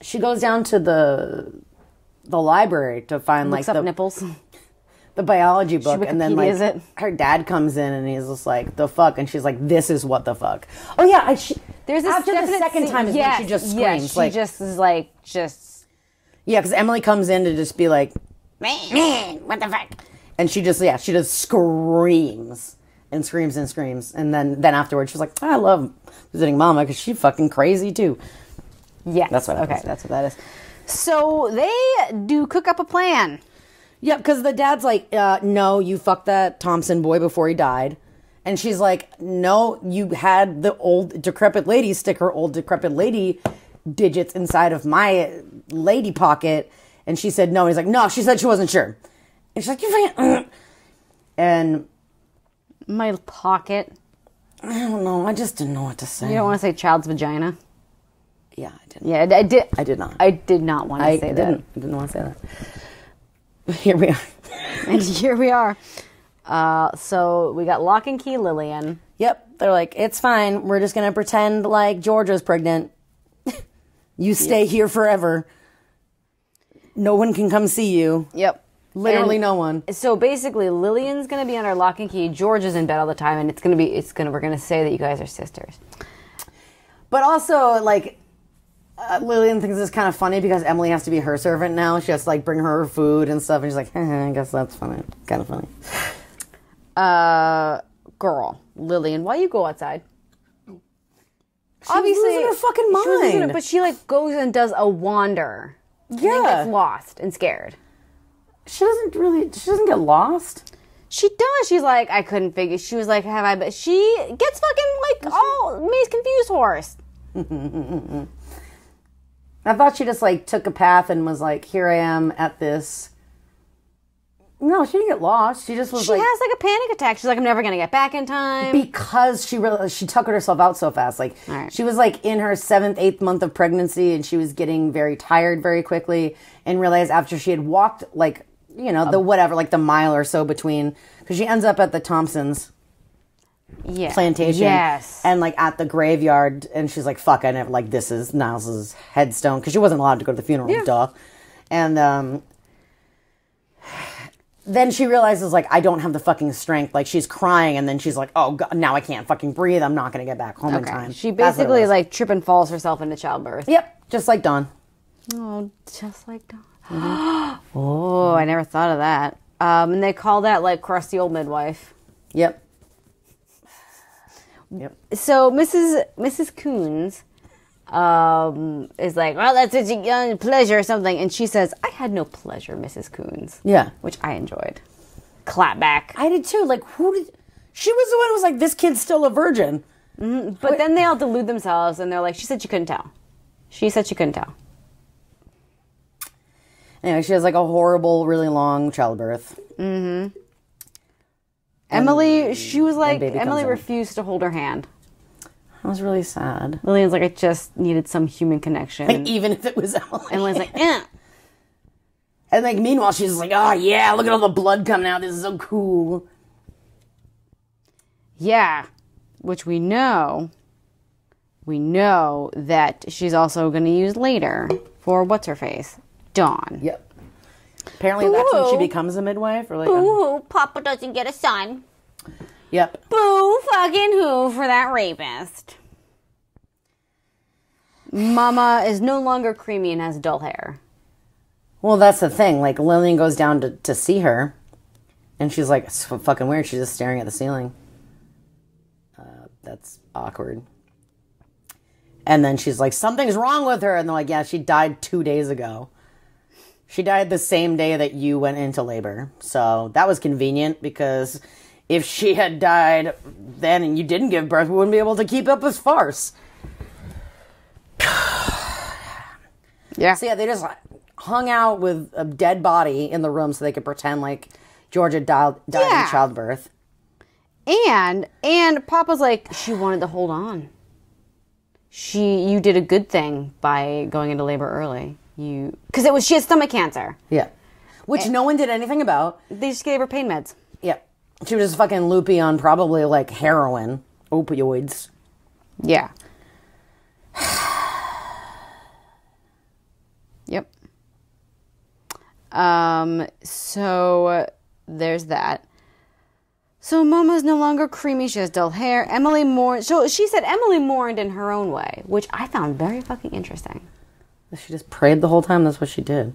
[SPEAKER 1] she goes down to the library to find
[SPEAKER 2] Looks
[SPEAKER 1] like
[SPEAKER 2] up nipples.
[SPEAKER 1] the biology book, and then like
[SPEAKER 2] it.
[SPEAKER 1] her dad comes in and he's just like, the fuck, and she's like, this is what the fuck. Oh yeah,
[SPEAKER 2] there's this
[SPEAKER 1] after the second time is when she just screams.
[SPEAKER 2] She just is like
[SPEAKER 1] yeah, because Emily comes in to just be like, man, what the fuck, and she just screams and screams and screams, and then afterwards she's like, I love visiting Mama because she's fucking crazy too.
[SPEAKER 2] Yeah,
[SPEAKER 1] that's what.
[SPEAKER 2] Okay, that's what that is. So they do cook up a plan.
[SPEAKER 1] Yeah, because the dad's like, no, you fucked that Thompson boy before he died. And she's like, no, you had the old decrepit lady stick her old decrepit lady digits inside of my lady pocket. And she said no. And he's like, no, she said she wasn't sure. And she's like, you fucking... And...
[SPEAKER 2] My pocket.
[SPEAKER 1] I don't know. I just didn't know what to say.
[SPEAKER 2] You don't want to say child's vagina?
[SPEAKER 1] Yeah, I didn't.
[SPEAKER 2] Yeah, I did.
[SPEAKER 1] I did not.
[SPEAKER 2] I did not want to say that.
[SPEAKER 1] I didn't want to say that. Here we are.
[SPEAKER 2] And here we are. So we got Lock and Key Lillian.
[SPEAKER 1] Yep. They're like, it's fine. We're just going to pretend like Georgia's pregnant. You stay here forever. No one can come see you.
[SPEAKER 2] Yep.
[SPEAKER 1] Literally no one.
[SPEAKER 2] So basically, Lillian's going to be under lock and key. George is in bed all the time, and we're going to say that you guys are sisters.
[SPEAKER 1] But also, like, Lillian thinks it's kind of funny because Emily has to be her servant now. She has to like bring her food and stuff, and she's like, I guess that's funny, kind of funny.
[SPEAKER 2] Girl, Lillian, why you go outside?
[SPEAKER 1] Obviously, losing her fucking mind.
[SPEAKER 2] But she like goes and does a wander.
[SPEAKER 1] Yeah,
[SPEAKER 2] and gets lost and scared.
[SPEAKER 1] She doesn't get lost.
[SPEAKER 2] She does. She's like, I couldn't figure. She was like, have I? But she gets fucking like all Maze confused horse.
[SPEAKER 1] I thought she just like took a path and was like, here I am at this. No, she didn't get lost. She just was
[SPEAKER 2] She has like a panic attack. She's like, I'm never going to get back in time.
[SPEAKER 1] Because she tuckered herself out so fast. Like, She was like in her 7th, 8th month of pregnancy, and she was getting very tired very quickly, and realized after she had walked like, the mile or so between, because she ends up at the Thompsons plantation.
[SPEAKER 2] Yes.
[SPEAKER 1] And like at the graveyard, and she's like, fuck, I never, like, this is Niles' headstone, because she wasn't allowed to go to the funeral, duh. And, then she realizes, like, I don't have the fucking strength. Like, she's crying, and then she's like, oh, God, now I can't fucking breathe. I'm not going to get back home in time.
[SPEAKER 2] She basically, like, trip and falls herself into childbirth.
[SPEAKER 1] Yep, just like Dawn.
[SPEAKER 2] Oh, just like Dawn. Mm-hmm. Oh, I never thought of that. And they call that, like, crusty old midwife.
[SPEAKER 1] Yep.
[SPEAKER 2] So, Mrs. Coons... is like, well, that's such a pleasure or something. And she says, I had no pleasure, Mrs. Coons.
[SPEAKER 1] Yeah.
[SPEAKER 2] Which I enjoyed. Clap back.
[SPEAKER 1] I did too. Like, she was the one who was like, this kid's still a virgin.
[SPEAKER 2] Mm-hmm. But then they all delude themselves and they're like, she said she couldn't tell. She said she couldn't tell.
[SPEAKER 1] Anyway, she has like a horrible, really long childbirth.
[SPEAKER 2] Mm-hmm. Emily refused to hold her hand.
[SPEAKER 1] That was really sad.
[SPEAKER 2] Lillian's like, I just needed some human connection.
[SPEAKER 1] Like, even if it was Emily.
[SPEAKER 2] And Lillian's like, eh.
[SPEAKER 1] And like, meanwhile, she's like, oh yeah, look at all the blood coming out. This is so cool.
[SPEAKER 2] Yeah. Which we know that she's also going to use later for what's-her-face? Dawn.
[SPEAKER 1] Yep. Apparently that's when she becomes a midwife. Or like
[SPEAKER 2] Boo-hoo, Papa doesn't get a son.
[SPEAKER 1] Yep.
[SPEAKER 2] Boo fucking who for that rapist. Mama is no longer creamy and has dull hair.
[SPEAKER 1] Well, that's the thing. Like, Lillian goes down to see her, and she's like, it's fucking weird. She's just staring at the ceiling. That's awkward. And then she's like, something's wrong with her. And they're like, yeah, she died 2 days ago. She died the same day that you went into labor. So that was convenient, because if she had died then and you didn't give birth, we wouldn't be able to keep up this farce.
[SPEAKER 2] Yeah.
[SPEAKER 1] So yeah, they just hung out with a dead body in the room so they could pretend like Georgia died in childbirth.
[SPEAKER 2] And Papa's like, she wanted to hold on. You did a good thing by going into labor early. Because she had stomach cancer.
[SPEAKER 1] Yeah. Which no one did anything about.
[SPEAKER 2] They just gave her pain meds.
[SPEAKER 1] Yeah. She was just fucking loopy on probably like heroin, opioids.
[SPEAKER 2] Yeah. Yep. So there's that. So Mama's no longer creamy. She has dull hair. Emily mourned. So she said Emily mourned in her own way, which I found very fucking interesting.
[SPEAKER 1] She just prayed the whole time. That's what she did.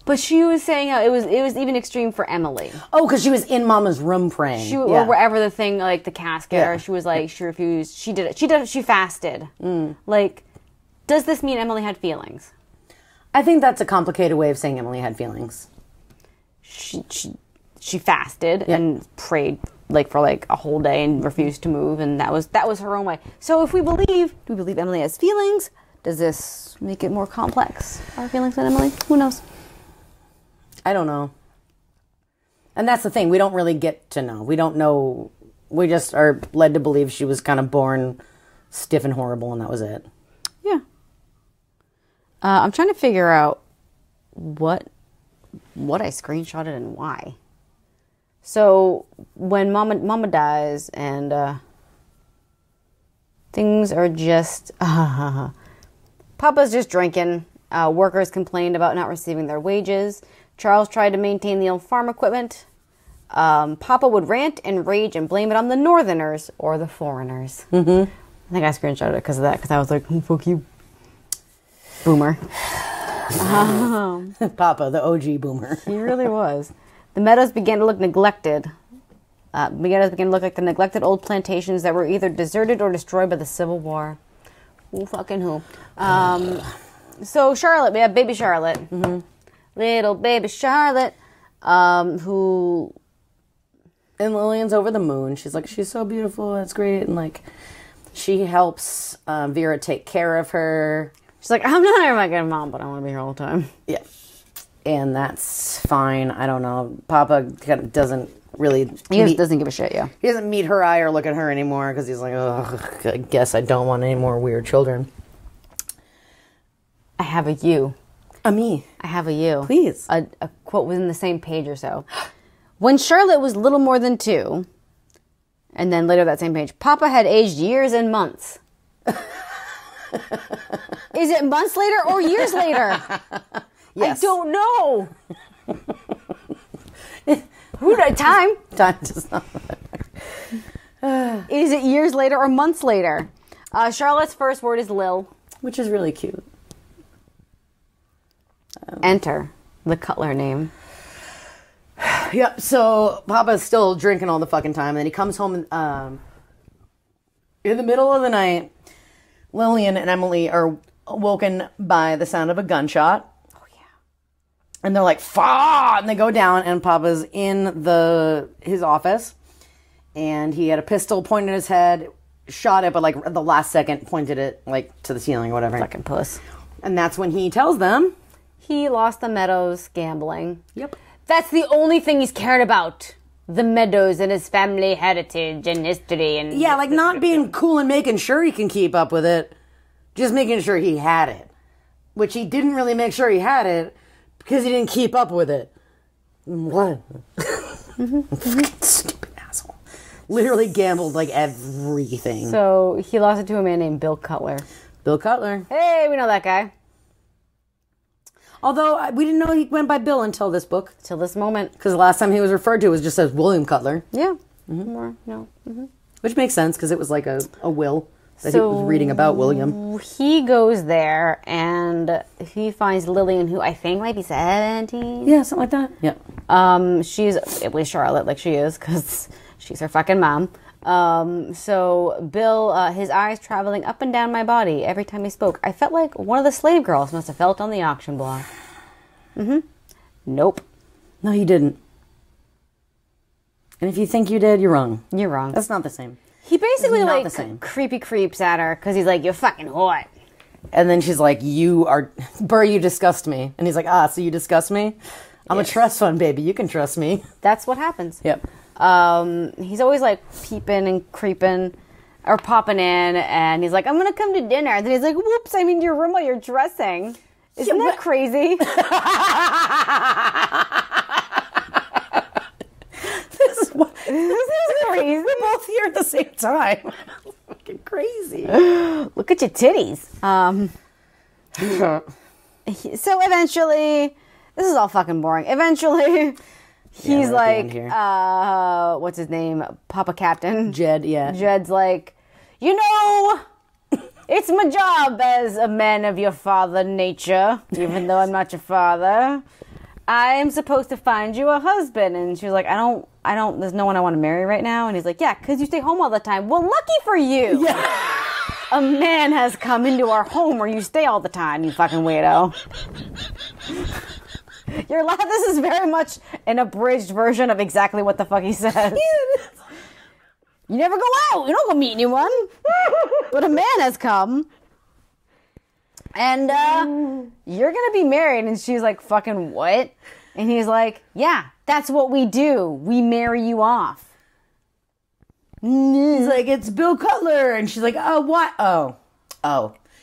[SPEAKER 2] But she was saying how it was even extreme for Emily.
[SPEAKER 1] Oh, because she was in Mama's room praying.
[SPEAKER 2] Or wherever the thing, like the casket, or she was like, she refused. She did it. She fasted. Like, does this mean Emily had feelings?
[SPEAKER 1] I think that's a complicated way of saying Emily had feelings.
[SPEAKER 2] She fasted and prayed for a whole day and refused to move, and that was her own way. So do we believe Emily has feelings? Does this make it more complex? Our feelings on Emily? Who knows?
[SPEAKER 1] I don't know. And that's the thing. We don't really get to know. We don't know. We just are led to believe she was kind of born stiff and horrible, and that was it.
[SPEAKER 2] Yeah. I'm trying to figure out what I screenshotted and why. So when Mama dies and things are just Papa's just drinking. Workers complained about not receiving their wages. Charles tried to maintain the old farm equipment. Papa would rant and rage and blame it on the Northerners or the foreigners. I think I screenshotted it because of that, because I was like, fuck you, boomer.
[SPEAKER 1] Papa, the OG boomer.
[SPEAKER 2] He really was. The meadows began to look neglected. Began to look like the neglected old plantations that were either deserted or destroyed by the Civil War. Who fucking who? So Charlotte, we have baby Charlotte. Little baby Charlotte, who...
[SPEAKER 1] And Lillian's over the moon. She's like, she's so beautiful. That's great. And like, she helps Vera take care of her.
[SPEAKER 2] She's like, I'm not ever my mom, but I want to be here all the time.
[SPEAKER 1] Yeah. And that's fine. I don't know. Papa kind of doesn't really...
[SPEAKER 2] He doesn't give a shit, yeah.
[SPEAKER 1] He doesn't meet her eye or look at her anymore because he's like, oh, I guess I don't want any more weird children.
[SPEAKER 2] I have a you.
[SPEAKER 1] A me.
[SPEAKER 2] I have a you.
[SPEAKER 1] Please.
[SPEAKER 2] A quote within the same page or so. When Charlotte was little more than 2, and then later that same page, Papa had aged years and months. Is it months later or years later?
[SPEAKER 1] Yes.
[SPEAKER 2] I don't know. Time
[SPEAKER 1] does not
[SPEAKER 2] matter. Is it years later or months later? Charlotte's first word is Lil.
[SPEAKER 1] Which is really cute.
[SPEAKER 2] Enter the Cutler name.
[SPEAKER 1] Yeah, so Papa's still drinking all the fucking time, and then he comes home in the middle of the night. Lillian and Emily are woken by the sound of a gunshot.
[SPEAKER 2] Oh, yeah.
[SPEAKER 1] And they're like, "Fuck!" And they go down, and Papa's in his office, and he had a pistol pointed at his head, shot it, but like at the last second pointed it like to the ceiling or whatever.
[SPEAKER 2] Fucking puss.
[SPEAKER 1] And that's when he tells them
[SPEAKER 2] he lost the meadows gambling.
[SPEAKER 1] Yep.
[SPEAKER 2] That's the only thing he's cared about. The meadows and his family heritage and history and...
[SPEAKER 1] Yeah, like not being cool and making sure he can keep up with it. Just making sure he had it. Which he didn't really make sure he had it because he didn't keep up with it. What? Stupid asshole. Literally gambled like everything.
[SPEAKER 2] So he lost it to a man named Bill Cutler.
[SPEAKER 1] Bill Cutler.
[SPEAKER 2] Hey, we know that guy.
[SPEAKER 1] Although, we didn't know he went by Bill until this book.
[SPEAKER 2] Till this moment.
[SPEAKER 1] Because the last time he was referred to was just as William Cutler.
[SPEAKER 2] Yeah. More, no.
[SPEAKER 1] Which makes sense, because it was like a will. that he was reading about William.
[SPEAKER 2] He goes there, and he finds Lillian, who I think might be 17.
[SPEAKER 1] Yeah, something like that. Yeah.
[SPEAKER 2] She's, at least Charlotte, like she is, because she's her fucking mom. So Bill, his eyes traveling up and down my body every time he spoke. I felt like one of the slave girls must have felt on the auction block. Nope.
[SPEAKER 1] No, you didn't. And if you think you did, you're wrong.
[SPEAKER 2] You're wrong.
[SPEAKER 1] That's not the same.
[SPEAKER 2] He basically,
[SPEAKER 1] not
[SPEAKER 2] like,
[SPEAKER 1] the same.
[SPEAKER 2] creepy creeps at her, because he's like, you're fucking hot.
[SPEAKER 1] And then she's like, Burr, you disgust me. And he's like, so you disgust me? I'm a trust fund baby. You can trust me.
[SPEAKER 2] That's what happens.
[SPEAKER 1] Yep.
[SPEAKER 2] He's always like peeping and creeping or popping in, and he's like, I'm gonna come to dinner. And then he's like, whoops, I'm in your room while you're dressing. Isn't that crazy?
[SPEAKER 1] This is crazy. We're both here at the same time. Fucking crazy.
[SPEAKER 2] Look at your titties. So eventually, this is all fucking boring. Eventually, he's like, what's his name? Papa Captain.
[SPEAKER 1] Jed, yeah.
[SPEAKER 2] Jed's like, it's my job as a man of your father nature, even though I'm not your father. I'm supposed to find you a husband. And she was like, I don't, there's no one I want to marry right now. And he's like, yeah, because you stay home all the time. Well, lucky for you.
[SPEAKER 1] Yeah.
[SPEAKER 2] A man has come into our home where you stay all the time, you fucking weirdo. This is very much an abridged version of exactly what the fuck he said. You never go out. You don't go meet anyone. But a man has come. And you're going to be married. And she's like, fucking what? And he's like, yeah, that's what we do. We marry you off.
[SPEAKER 1] He's like, it's Bill Cutler. And she's like, oh, what? Oh.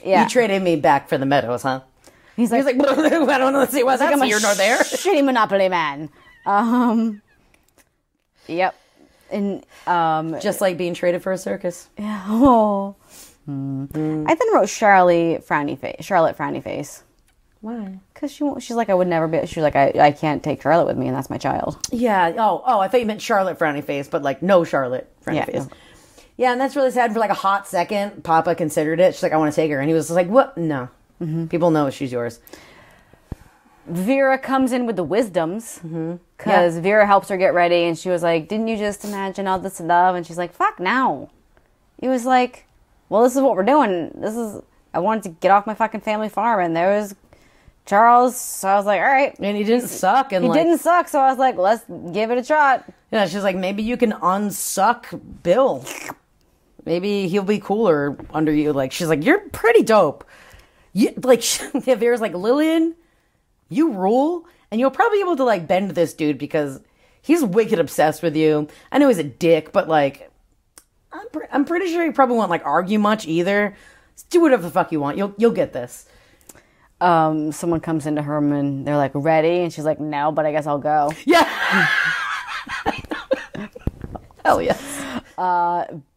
[SPEAKER 1] Yeah. You traded me back for the Meadows, huh?
[SPEAKER 2] He's like,
[SPEAKER 1] I don't know. See, what's like, here nor there.
[SPEAKER 2] Shitty Monopoly man. Yep. And
[SPEAKER 1] just like being traded for a circus.
[SPEAKER 2] Yeah. Oh. Mm-hmm. I then wrote Charlotte frowny face.
[SPEAKER 1] Why?
[SPEAKER 2] Because she's like, I would never be. She's like, I can't take Charlotte with me, and that's my child.
[SPEAKER 1] Yeah. Oh, I thought you meant Charlotte frowny face, but like no Charlotte frowny face. No. Yeah, and that's really sad. For like a hot second, Papa considered it. She's like, I want to take her, and he was just like, what? No. Mm-hmm. People know she's yours.
[SPEAKER 2] Vera comes in with the wisdoms because Vera helps her get ready, and she was like, didn't you just imagine all this love? And she's like, fuck no. He was like, well, this is what we're doing. I wanted to get off my fucking family farm, and there was Charles, so I was like, all right.
[SPEAKER 1] And he didn't suck. And
[SPEAKER 2] he didn't suck, so I was like, let's give it a shot.
[SPEAKER 1] Yeah, she's like, maybe you can unsuck Bill. Maybe he'll be cooler under you. Like, she's like, you're pretty dope. Vera's like, Lillian, you rule, and you'll probably be able to, like, bend this dude because he's wicked obsessed with you. I know he's a dick, but, like, I'm pretty sure he probably won't, like, argue much either. Just do whatever the fuck you want. You'll get this.
[SPEAKER 2] Someone comes into her room, and they're like, ready? And she's like, no, but I guess I'll go.
[SPEAKER 1] Yeah. Hell yes.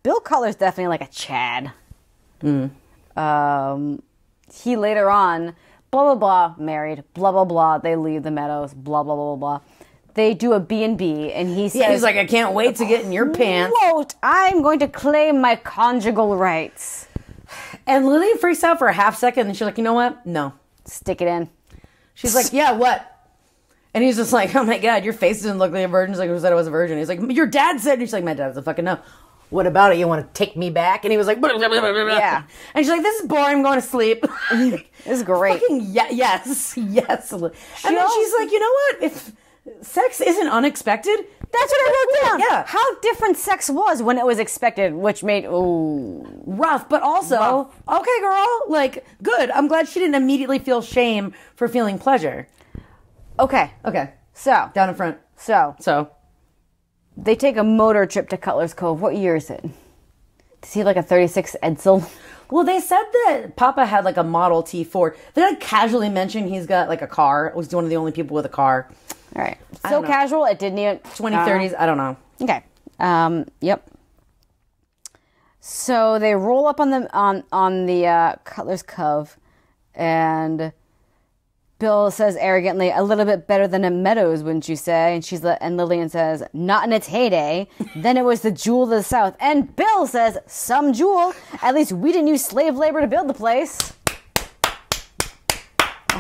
[SPEAKER 2] Bill Cutler's definitely, like, a Chad. He later on, blah, blah, blah, married, blah, blah, blah, they leave the Meadows, blah, blah, blah, blah, blah. They do a B&B, and he says...
[SPEAKER 1] Yeah, he's like, I can't wait to get in your pants.
[SPEAKER 2] Quote, I'm going to claim my conjugal rights.
[SPEAKER 1] And Lily freaks out for a half second, and she's like, you know what? No.
[SPEAKER 2] Stick it in.
[SPEAKER 1] She's like, yeah, what? And he's just like, oh my God, your face doesn't look like a virgin. She's like, who said I was a virgin? He's like, your dad said. And she's like, my dad doesn't fucking know. What about it? You want to take me back? And he was like, blah, blah, blah, blah, blah.
[SPEAKER 2] Yeah.
[SPEAKER 1] And she's like, this is boring. I'm going to sleep.
[SPEAKER 2] This is great.
[SPEAKER 1] Fucking yes. And then she's like, you know what? If sex isn't unexpected,
[SPEAKER 2] that's what I wrote down.
[SPEAKER 1] Yeah.
[SPEAKER 2] How different sex was when it was expected, which made,
[SPEAKER 1] rough, but also, okay, girl, like, good. I'm glad she didn't immediately feel shame for feeling pleasure.
[SPEAKER 2] Okay. So.
[SPEAKER 1] Down in front.
[SPEAKER 2] So. They take a motor trip to Cutler's Cove. What year is it? Does he have like a 36 Edsel?
[SPEAKER 1] Well, they said that Papa had like a Model T4. They like casually mentioned he's got like a car. It was one of the only people with a car.
[SPEAKER 2] All right. So casual, it didn't even...
[SPEAKER 1] 2030s, I don't know.
[SPEAKER 2] Okay. Yep. So they roll up on the Cutler's Cove, and Bill says arrogantly, a little bit better than a Meadows, wouldn't you say? And Lillian says, not in its heyday. Then it was the jewel of the South. And Bill says, some jewel. At least we didn't use slave labor to build the place.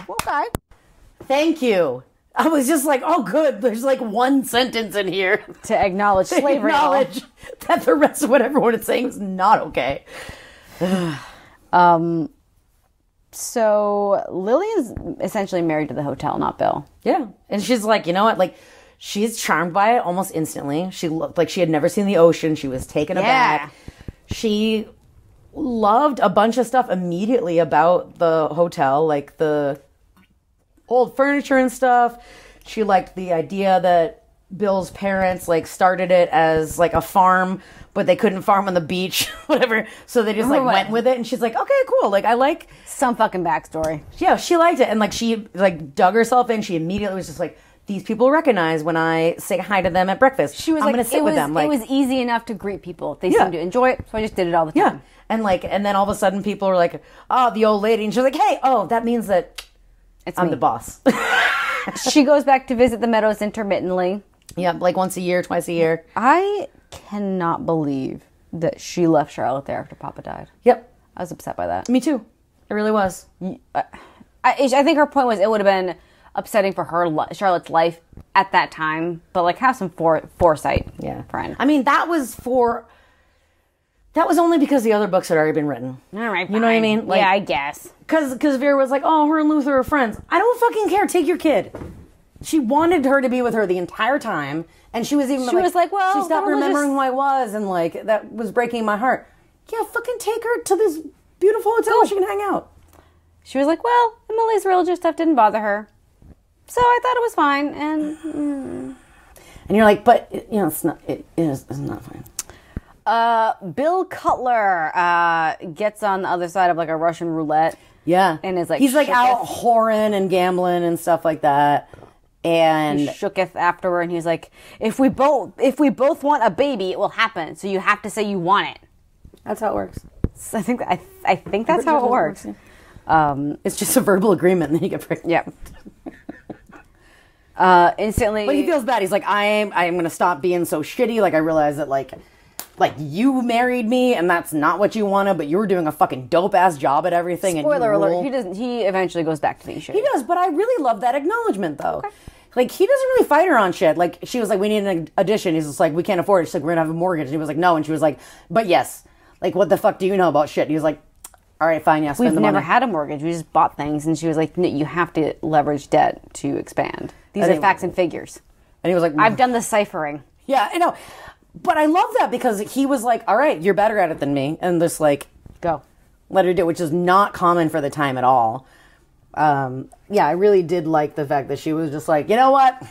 [SPEAKER 2] Okay.
[SPEAKER 1] Thank you. I was just like, oh, good. There's like one sentence in here
[SPEAKER 2] to acknowledge slavery.
[SPEAKER 1] Acknowledge that the rest of what everyone is saying is not okay.
[SPEAKER 2] So Lillian's essentially married to the hotel, not Bill.
[SPEAKER 1] Yeah. And she's like, you know what? Like, she's charmed by it almost instantly. She looked like she had never seen the ocean. She was taken aback. She loved a bunch of stuff immediately about the hotel, like the old furniture and stuff. She liked the idea that Bill's parents like started it as like a farm, but they couldn't farm on the beach, whatever. So they just like went with it. And she's like, okay, cool. Like, I like
[SPEAKER 2] some fucking backstory.
[SPEAKER 1] Yeah, she liked it. And like, she like dug herself in. She immediately was just like, these people recognize when I say hi to them at breakfast.
[SPEAKER 2] She was
[SPEAKER 1] I'm going to sit with them. Like,
[SPEAKER 2] it was easy enough to greet people. They seemed to enjoy it. So I just did it all the time.
[SPEAKER 1] Yeah. And like, and then all of a sudden people are like, oh, the old lady. And she's like, hey, oh, that means that I'm the boss.
[SPEAKER 2] She goes back to visit the Meadows intermittently.
[SPEAKER 1] Yeah, like once a year, twice a year.
[SPEAKER 2] I cannot believe that she left Charlotte there after Papa died.
[SPEAKER 1] Yep.
[SPEAKER 2] I was upset by that.
[SPEAKER 1] Me too. It really was.
[SPEAKER 2] I think her point was it would have been upsetting for her, Charlotte's life at that time, but like have some foresight, friend.
[SPEAKER 1] I mean, that was only because the other books had already been written.
[SPEAKER 2] All right, fine.
[SPEAKER 1] You know what I mean? Like,
[SPEAKER 2] yeah, I guess.
[SPEAKER 1] Because Vera was like, oh, her and Luther are friends. I don't fucking care. Take your kid. She wanted her to be with her the entire time, and she was like, well, she stopped remembering who I was, and like that was breaking my heart. Yeah, fucking take her to this beautiful hotel where she can hang out.
[SPEAKER 2] She was like, well, Emily's religious stuff didn't bother her, so I thought it was fine. And
[SPEAKER 1] you're like, but it's not. It's not fine.
[SPEAKER 2] Bill Cutler gets on the other side of like a Russian roulette.
[SPEAKER 1] Yeah,
[SPEAKER 2] and is like
[SPEAKER 1] he's like out whoring and gambling and stuff like that. And
[SPEAKER 2] he shooketh afterward, and he was like, "If we both want a baby, it will happen. So you have to say you want it."
[SPEAKER 1] That's how it works.
[SPEAKER 2] So I think that's how it works.
[SPEAKER 1] Yeah. It's just a verbal agreement, and then you get pregnant.
[SPEAKER 2] Yeah. Instantly,
[SPEAKER 1] but he feels bad. He's like, I'm going to stop being so shitty. Like, I realize that like you married me, and that's not what you wanted, but you were doing a fucking dope ass job at everything.
[SPEAKER 2] Spoiler alert: he eventually goes back to being shitty.
[SPEAKER 1] He does, but I really love that acknowledgement, though. Okay. Like, he doesn't really fight her on shit. Like, she was like, we need an addition. He's just like, we can't afford it. She's like, we're gonna have a mortgage. And he was like, no. And she was like, but yes. Like, what the fuck do you know about shit? And he was like, all right, fine, yeah, spend the money.
[SPEAKER 2] We've never had a mortgage. We just bought things. And she was like, no, you have to leverage debt to expand. These are facts and figures.
[SPEAKER 1] And he was like,
[SPEAKER 2] I've done the ciphering.
[SPEAKER 1] Yeah, I know. But I love that because he was like, all right, you're better at it than me. And just like,
[SPEAKER 2] go.
[SPEAKER 1] Let her do it, which is not common for the time at all. Yeah, I really did like the fact that she was just like, you know what?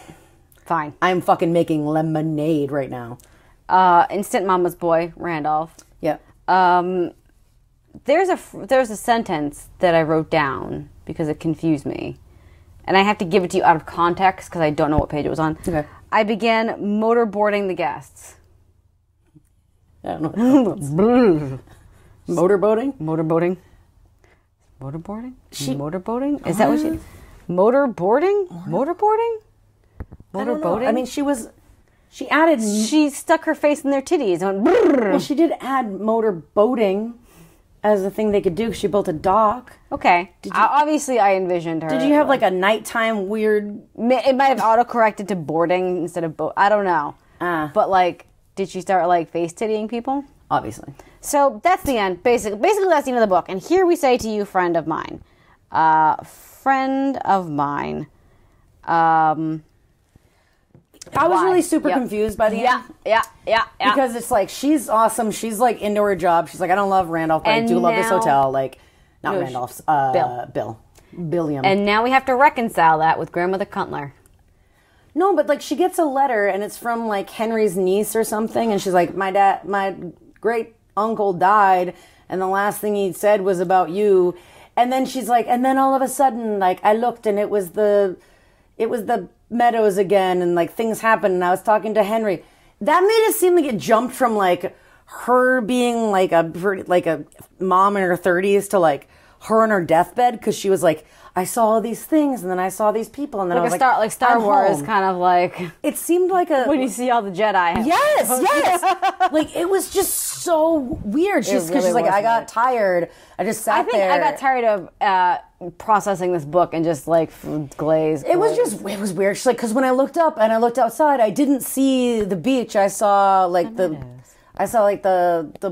[SPEAKER 2] Fine.
[SPEAKER 1] I'm fucking making lemonade right now.
[SPEAKER 2] Instant mama's boy, Randolph.
[SPEAKER 1] Yeah.
[SPEAKER 2] There's a sentence that I wrote down because it confused me. And I have to give it to you out of context because I don't know what page it was on.
[SPEAKER 1] Okay.
[SPEAKER 2] I began motorboarding the guests.
[SPEAKER 1] I don't know. Motorboating?
[SPEAKER 2] Motorboating? Motorboating? Is that what she... Motorboarding? Motorboarding? Motorboating?
[SPEAKER 1] I mean, she added...
[SPEAKER 2] She stuck her face in their titties and went...
[SPEAKER 1] Well, she did add motorboating as a thing they could do. She built a dock.
[SPEAKER 2] Okay. Obviously, I envisioned her.
[SPEAKER 1] Did you have like a nighttime weird...
[SPEAKER 2] It might have autocorrected to boarding instead of boat. I don't know. But like, did she start like face tittying people?
[SPEAKER 1] Obviously. So
[SPEAKER 2] that's the end. Basically, that's the end of the book. And here we say to you, friend of mine. Friend of mine. I
[SPEAKER 1] was really super confused by the end.
[SPEAKER 2] Yeah.
[SPEAKER 1] Because it's like, she's awesome. She's like into her job. She's like, I don't love Randolph, but I do love this hotel. Like, not Randolph's. Bill. Billiam.
[SPEAKER 2] And now we have to reconcile that with Grandmother Cutler.
[SPEAKER 1] No, but like, she gets a letter and it's from like Henry's niece or something. And she's like, my great uncle died. And the last thing he said was about you. And then she's like, and then all of a sudden, like, I looked and it was the Meadows again, and like things happened, and I was talking to Henry. That made it seem like it jumped from like her being like a mom in her 30s to like, her on her deathbed because she was like, I saw all these things and then I saw these people and then I was
[SPEAKER 2] like Star
[SPEAKER 1] I'm
[SPEAKER 2] Wars,
[SPEAKER 1] home.
[SPEAKER 2] kind of like
[SPEAKER 1] It seemed like a
[SPEAKER 2] when you see all the Jedi.
[SPEAKER 1] yes. Like it was just so weird. She's
[SPEAKER 2] really
[SPEAKER 1] like,
[SPEAKER 2] was
[SPEAKER 1] I got
[SPEAKER 2] weird.
[SPEAKER 1] tired. I just sat there.
[SPEAKER 2] I got tired of processing this book and just like glaze.
[SPEAKER 1] It was weird. She's like, because when I looked up and I looked outside, I didn't see the beach. I saw like the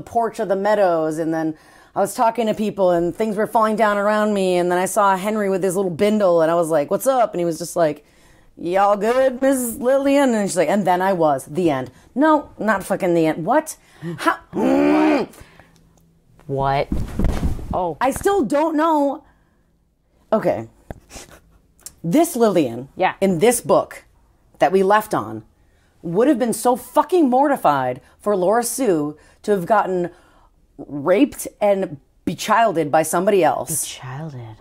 [SPEAKER 1] porch of the meadows, and then I was talking to people and things were falling down around me, and then I saw Henry with his little bindle, and I was like, what's up? And he was just like, y'all good, Mrs. Lillian? And she's like, and then I was. The end. No, not fucking the end. What? How?
[SPEAKER 2] What? Oh.
[SPEAKER 1] I still don't know. Okay. This Lillian,
[SPEAKER 2] Yeah.
[SPEAKER 1] in this book that we left on, would have been so fucking mortified for Laura Sue to have gotten raped and bechilded by somebody else.
[SPEAKER 2] Childed.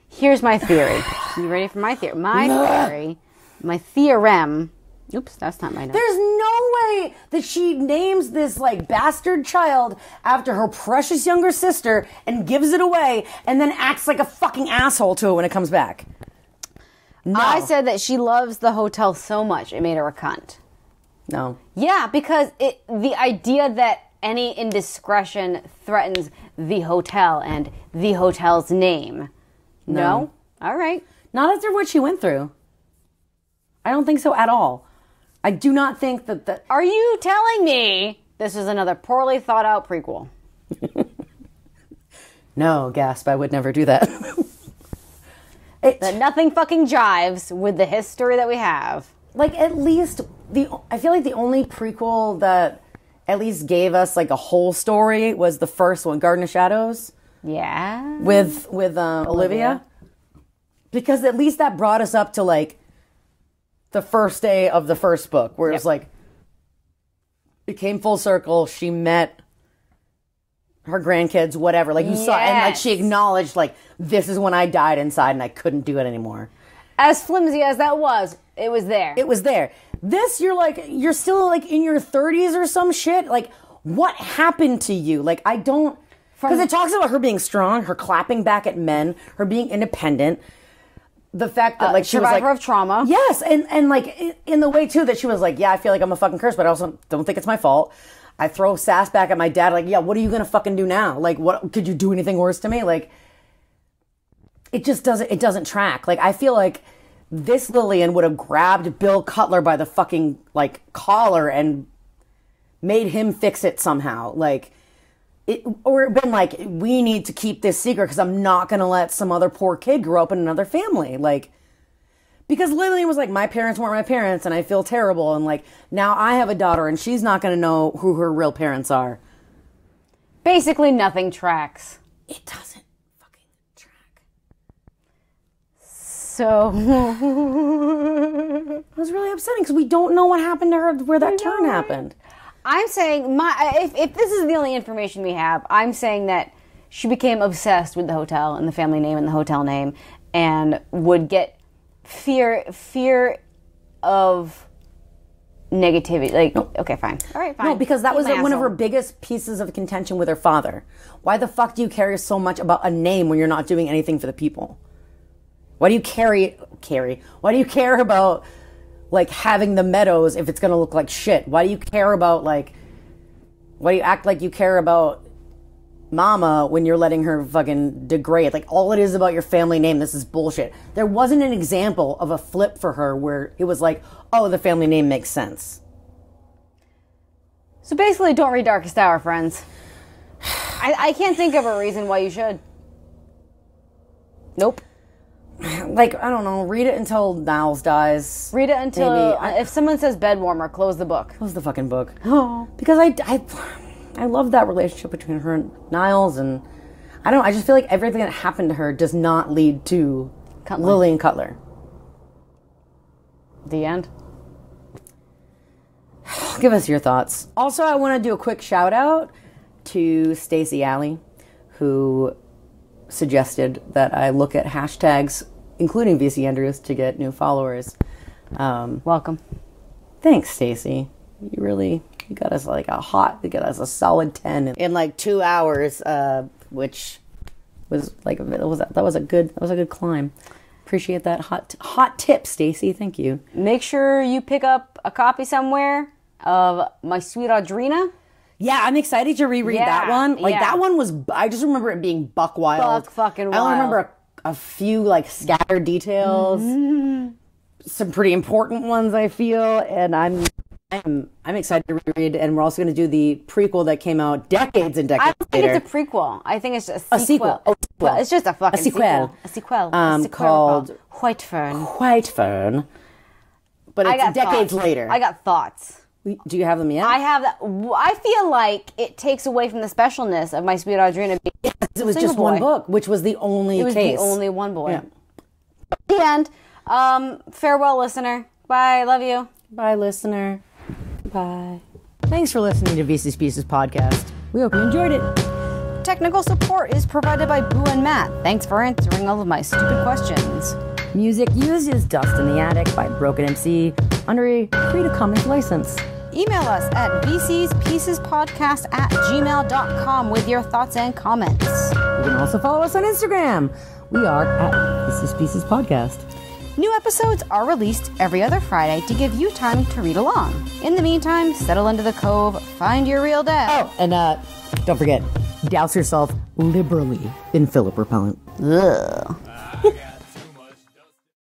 [SPEAKER 2] Here's my theory. You ready for my theory? My theorem. Oops, that's not my note.
[SPEAKER 1] There's no way that she names this like bastard child after her precious younger sister and gives it away and then acts like a fucking asshole to it when it comes back. No.
[SPEAKER 2] I said that she loves the hotel so much it made her a cunt.
[SPEAKER 1] No.
[SPEAKER 2] Yeah, because the idea that any indiscretion threatens the hotel and the hotel's name. No? All right.
[SPEAKER 1] Not after what she went through. I don't think so at all. I do not think that
[SPEAKER 2] Are you telling me this is another poorly thought out prequel?
[SPEAKER 1] No, gasp, I would never do that.
[SPEAKER 2] That nothing fucking jives with the history that we have.
[SPEAKER 1] Like, at least, I feel like the only prequel that at least gave us, like, a whole story was the first one, Garden of Shadows.
[SPEAKER 2] Yeah.
[SPEAKER 1] With Olivia. Because at least that brought us up to, like, the first day of the first book, where it was like, it came full circle, she met her grandkids, whatever, like you saw, and like she acknowledged, like, this is when I died inside and I couldn't do it anymore.
[SPEAKER 2] As flimsy as that was, it was there.
[SPEAKER 1] It was there. This, you're still like in your 30s or some shit. Like, what happened to you? Like, I don't, because it talks about her being strong, her clapping back at men, her being independent. The fact that like she was like
[SPEAKER 2] survivor of trauma.
[SPEAKER 1] Yes, and like in the way too that she was like, yeah, I feel like I'm a fucking curse, but I also don't think it's my fault. I throw sass back at my dad, like, yeah, what are you gonna fucking do now? Like, what could you do anything worse to me? Like, it just doesn't track. Like, I feel like this Lillian would have grabbed Bill Cutler by the fucking like collar and made him fix it somehow. Like, or been like, we need to keep this secret because I'm not going to let some other poor kid grow up in another family. Like, because Lillian was like, my parents weren't my parents and I feel terrible. And like, now I have a daughter and she's not going to know who her real parents are.
[SPEAKER 2] Basically, nothing tracks.
[SPEAKER 1] It doesn't fucking track.
[SPEAKER 2] So,
[SPEAKER 1] It was really upsetting because we don't know what happened to her, where that turn happened.
[SPEAKER 2] I'm saying if this is the only information we have, I'm saying that she became obsessed with the hotel and the family name and the hotel name, and would get fear of negativity. Like, okay, fine, all right, fine.
[SPEAKER 1] No, because that was
[SPEAKER 2] Keep my
[SPEAKER 1] one of her
[SPEAKER 2] asshole.
[SPEAKER 1] biggest pieces of contention with her father. Why the fuck do you care so much about a name when you're not doing anything for the people? Why do you Why do you care about like having the meadows if it's going to look like shit? Why do you care about why do you act like you care about mama when you're letting her fucking degrade? Like, all it is about your family name, this is bullshit. There wasn't an example of a flip for her where it was like, oh, the family name makes sense.
[SPEAKER 2] So basically, don't read Darkest Hour, friends. I can't think of a reason why you should. Nope.
[SPEAKER 1] Like, I don't know, read it until Niles dies.
[SPEAKER 2] Read it until,
[SPEAKER 1] Maybe.
[SPEAKER 2] if someone says bed warmer, close the book.
[SPEAKER 1] Close the fucking book. Because I love that relationship between her and Niles, and I just feel like everything that happened to her does not lead to
[SPEAKER 2] Cutler.
[SPEAKER 1] Lillian Cutler.
[SPEAKER 2] The end.
[SPEAKER 1] Give us your thoughts. Also, I want to do a quick shout out to Stacey Alley, who suggested that I look at hashtags, including VC Andrews, to get new followers.
[SPEAKER 2] Welcome.
[SPEAKER 1] Thanks, Stacey. You really He got us a solid 10 in like 2 hours, which was like that was a good climb. Appreciate that hot tip, Stacy. Thank you.
[SPEAKER 2] Make sure you pick up a copy somewhere of My Sweet Audrina.
[SPEAKER 1] Yeah, I'm excited to reread that one. Like that one was, I just remember it being buck wild.
[SPEAKER 2] Buck fucking wild.
[SPEAKER 1] I only remember a few like scattered details, some pretty important ones I feel, and I'm excited to reread. And we're also going to do the prequel that came out decades and decades later.
[SPEAKER 2] I think it's a prequel. I think it's a sequel.
[SPEAKER 1] Well,
[SPEAKER 2] it's just a fucking
[SPEAKER 1] sequel.
[SPEAKER 2] A sequel.
[SPEAKER 1] Called
[SPEAKER 2] White Fern.
[SPEAKER 1] White Fern. But it's decades later.
[SPEAKER 2] I got thoughts.
[SPEAKER 1] Do you have them yet?
[SPEAKER 2] I have that. I feel like it takes away from the specialness of My Sweet Audrina.
[SPEAKER 1] It was just one book, which was the only case.
[SPEAKER 2] It was the only one boy. Yeah. The end. Farewell, listener. Bye. Love you.
[SPEAKER 1] Bye, listener. Bye. Thanks for listening to VC's Pieces podcast. We hope you enjoyed it.
[SPEAKER 2] Technical support is provided by Boo and Matt. Thanks for answering all of my stupid questions.
[SPEAKER 1] Music used is Dust in the Attic by Broken MC under a Creative Commons license.
[SPEAKER 2] Email us at vcspiecespodcast@gmail.com with your thoughts and comments.
[SPEAKER 1] You can also follow us on Instagram. We are at VC's Pieces podcast.
[SPEAKER 2] New episodes are released every other Friday to give you time to read along. In the meantime, settle into the cove, find your real dad.
[SPEAKER 1] Oh, and don't forget, douse yourself liberally in Philip repellent.
[SPEAKER 2] Ugh.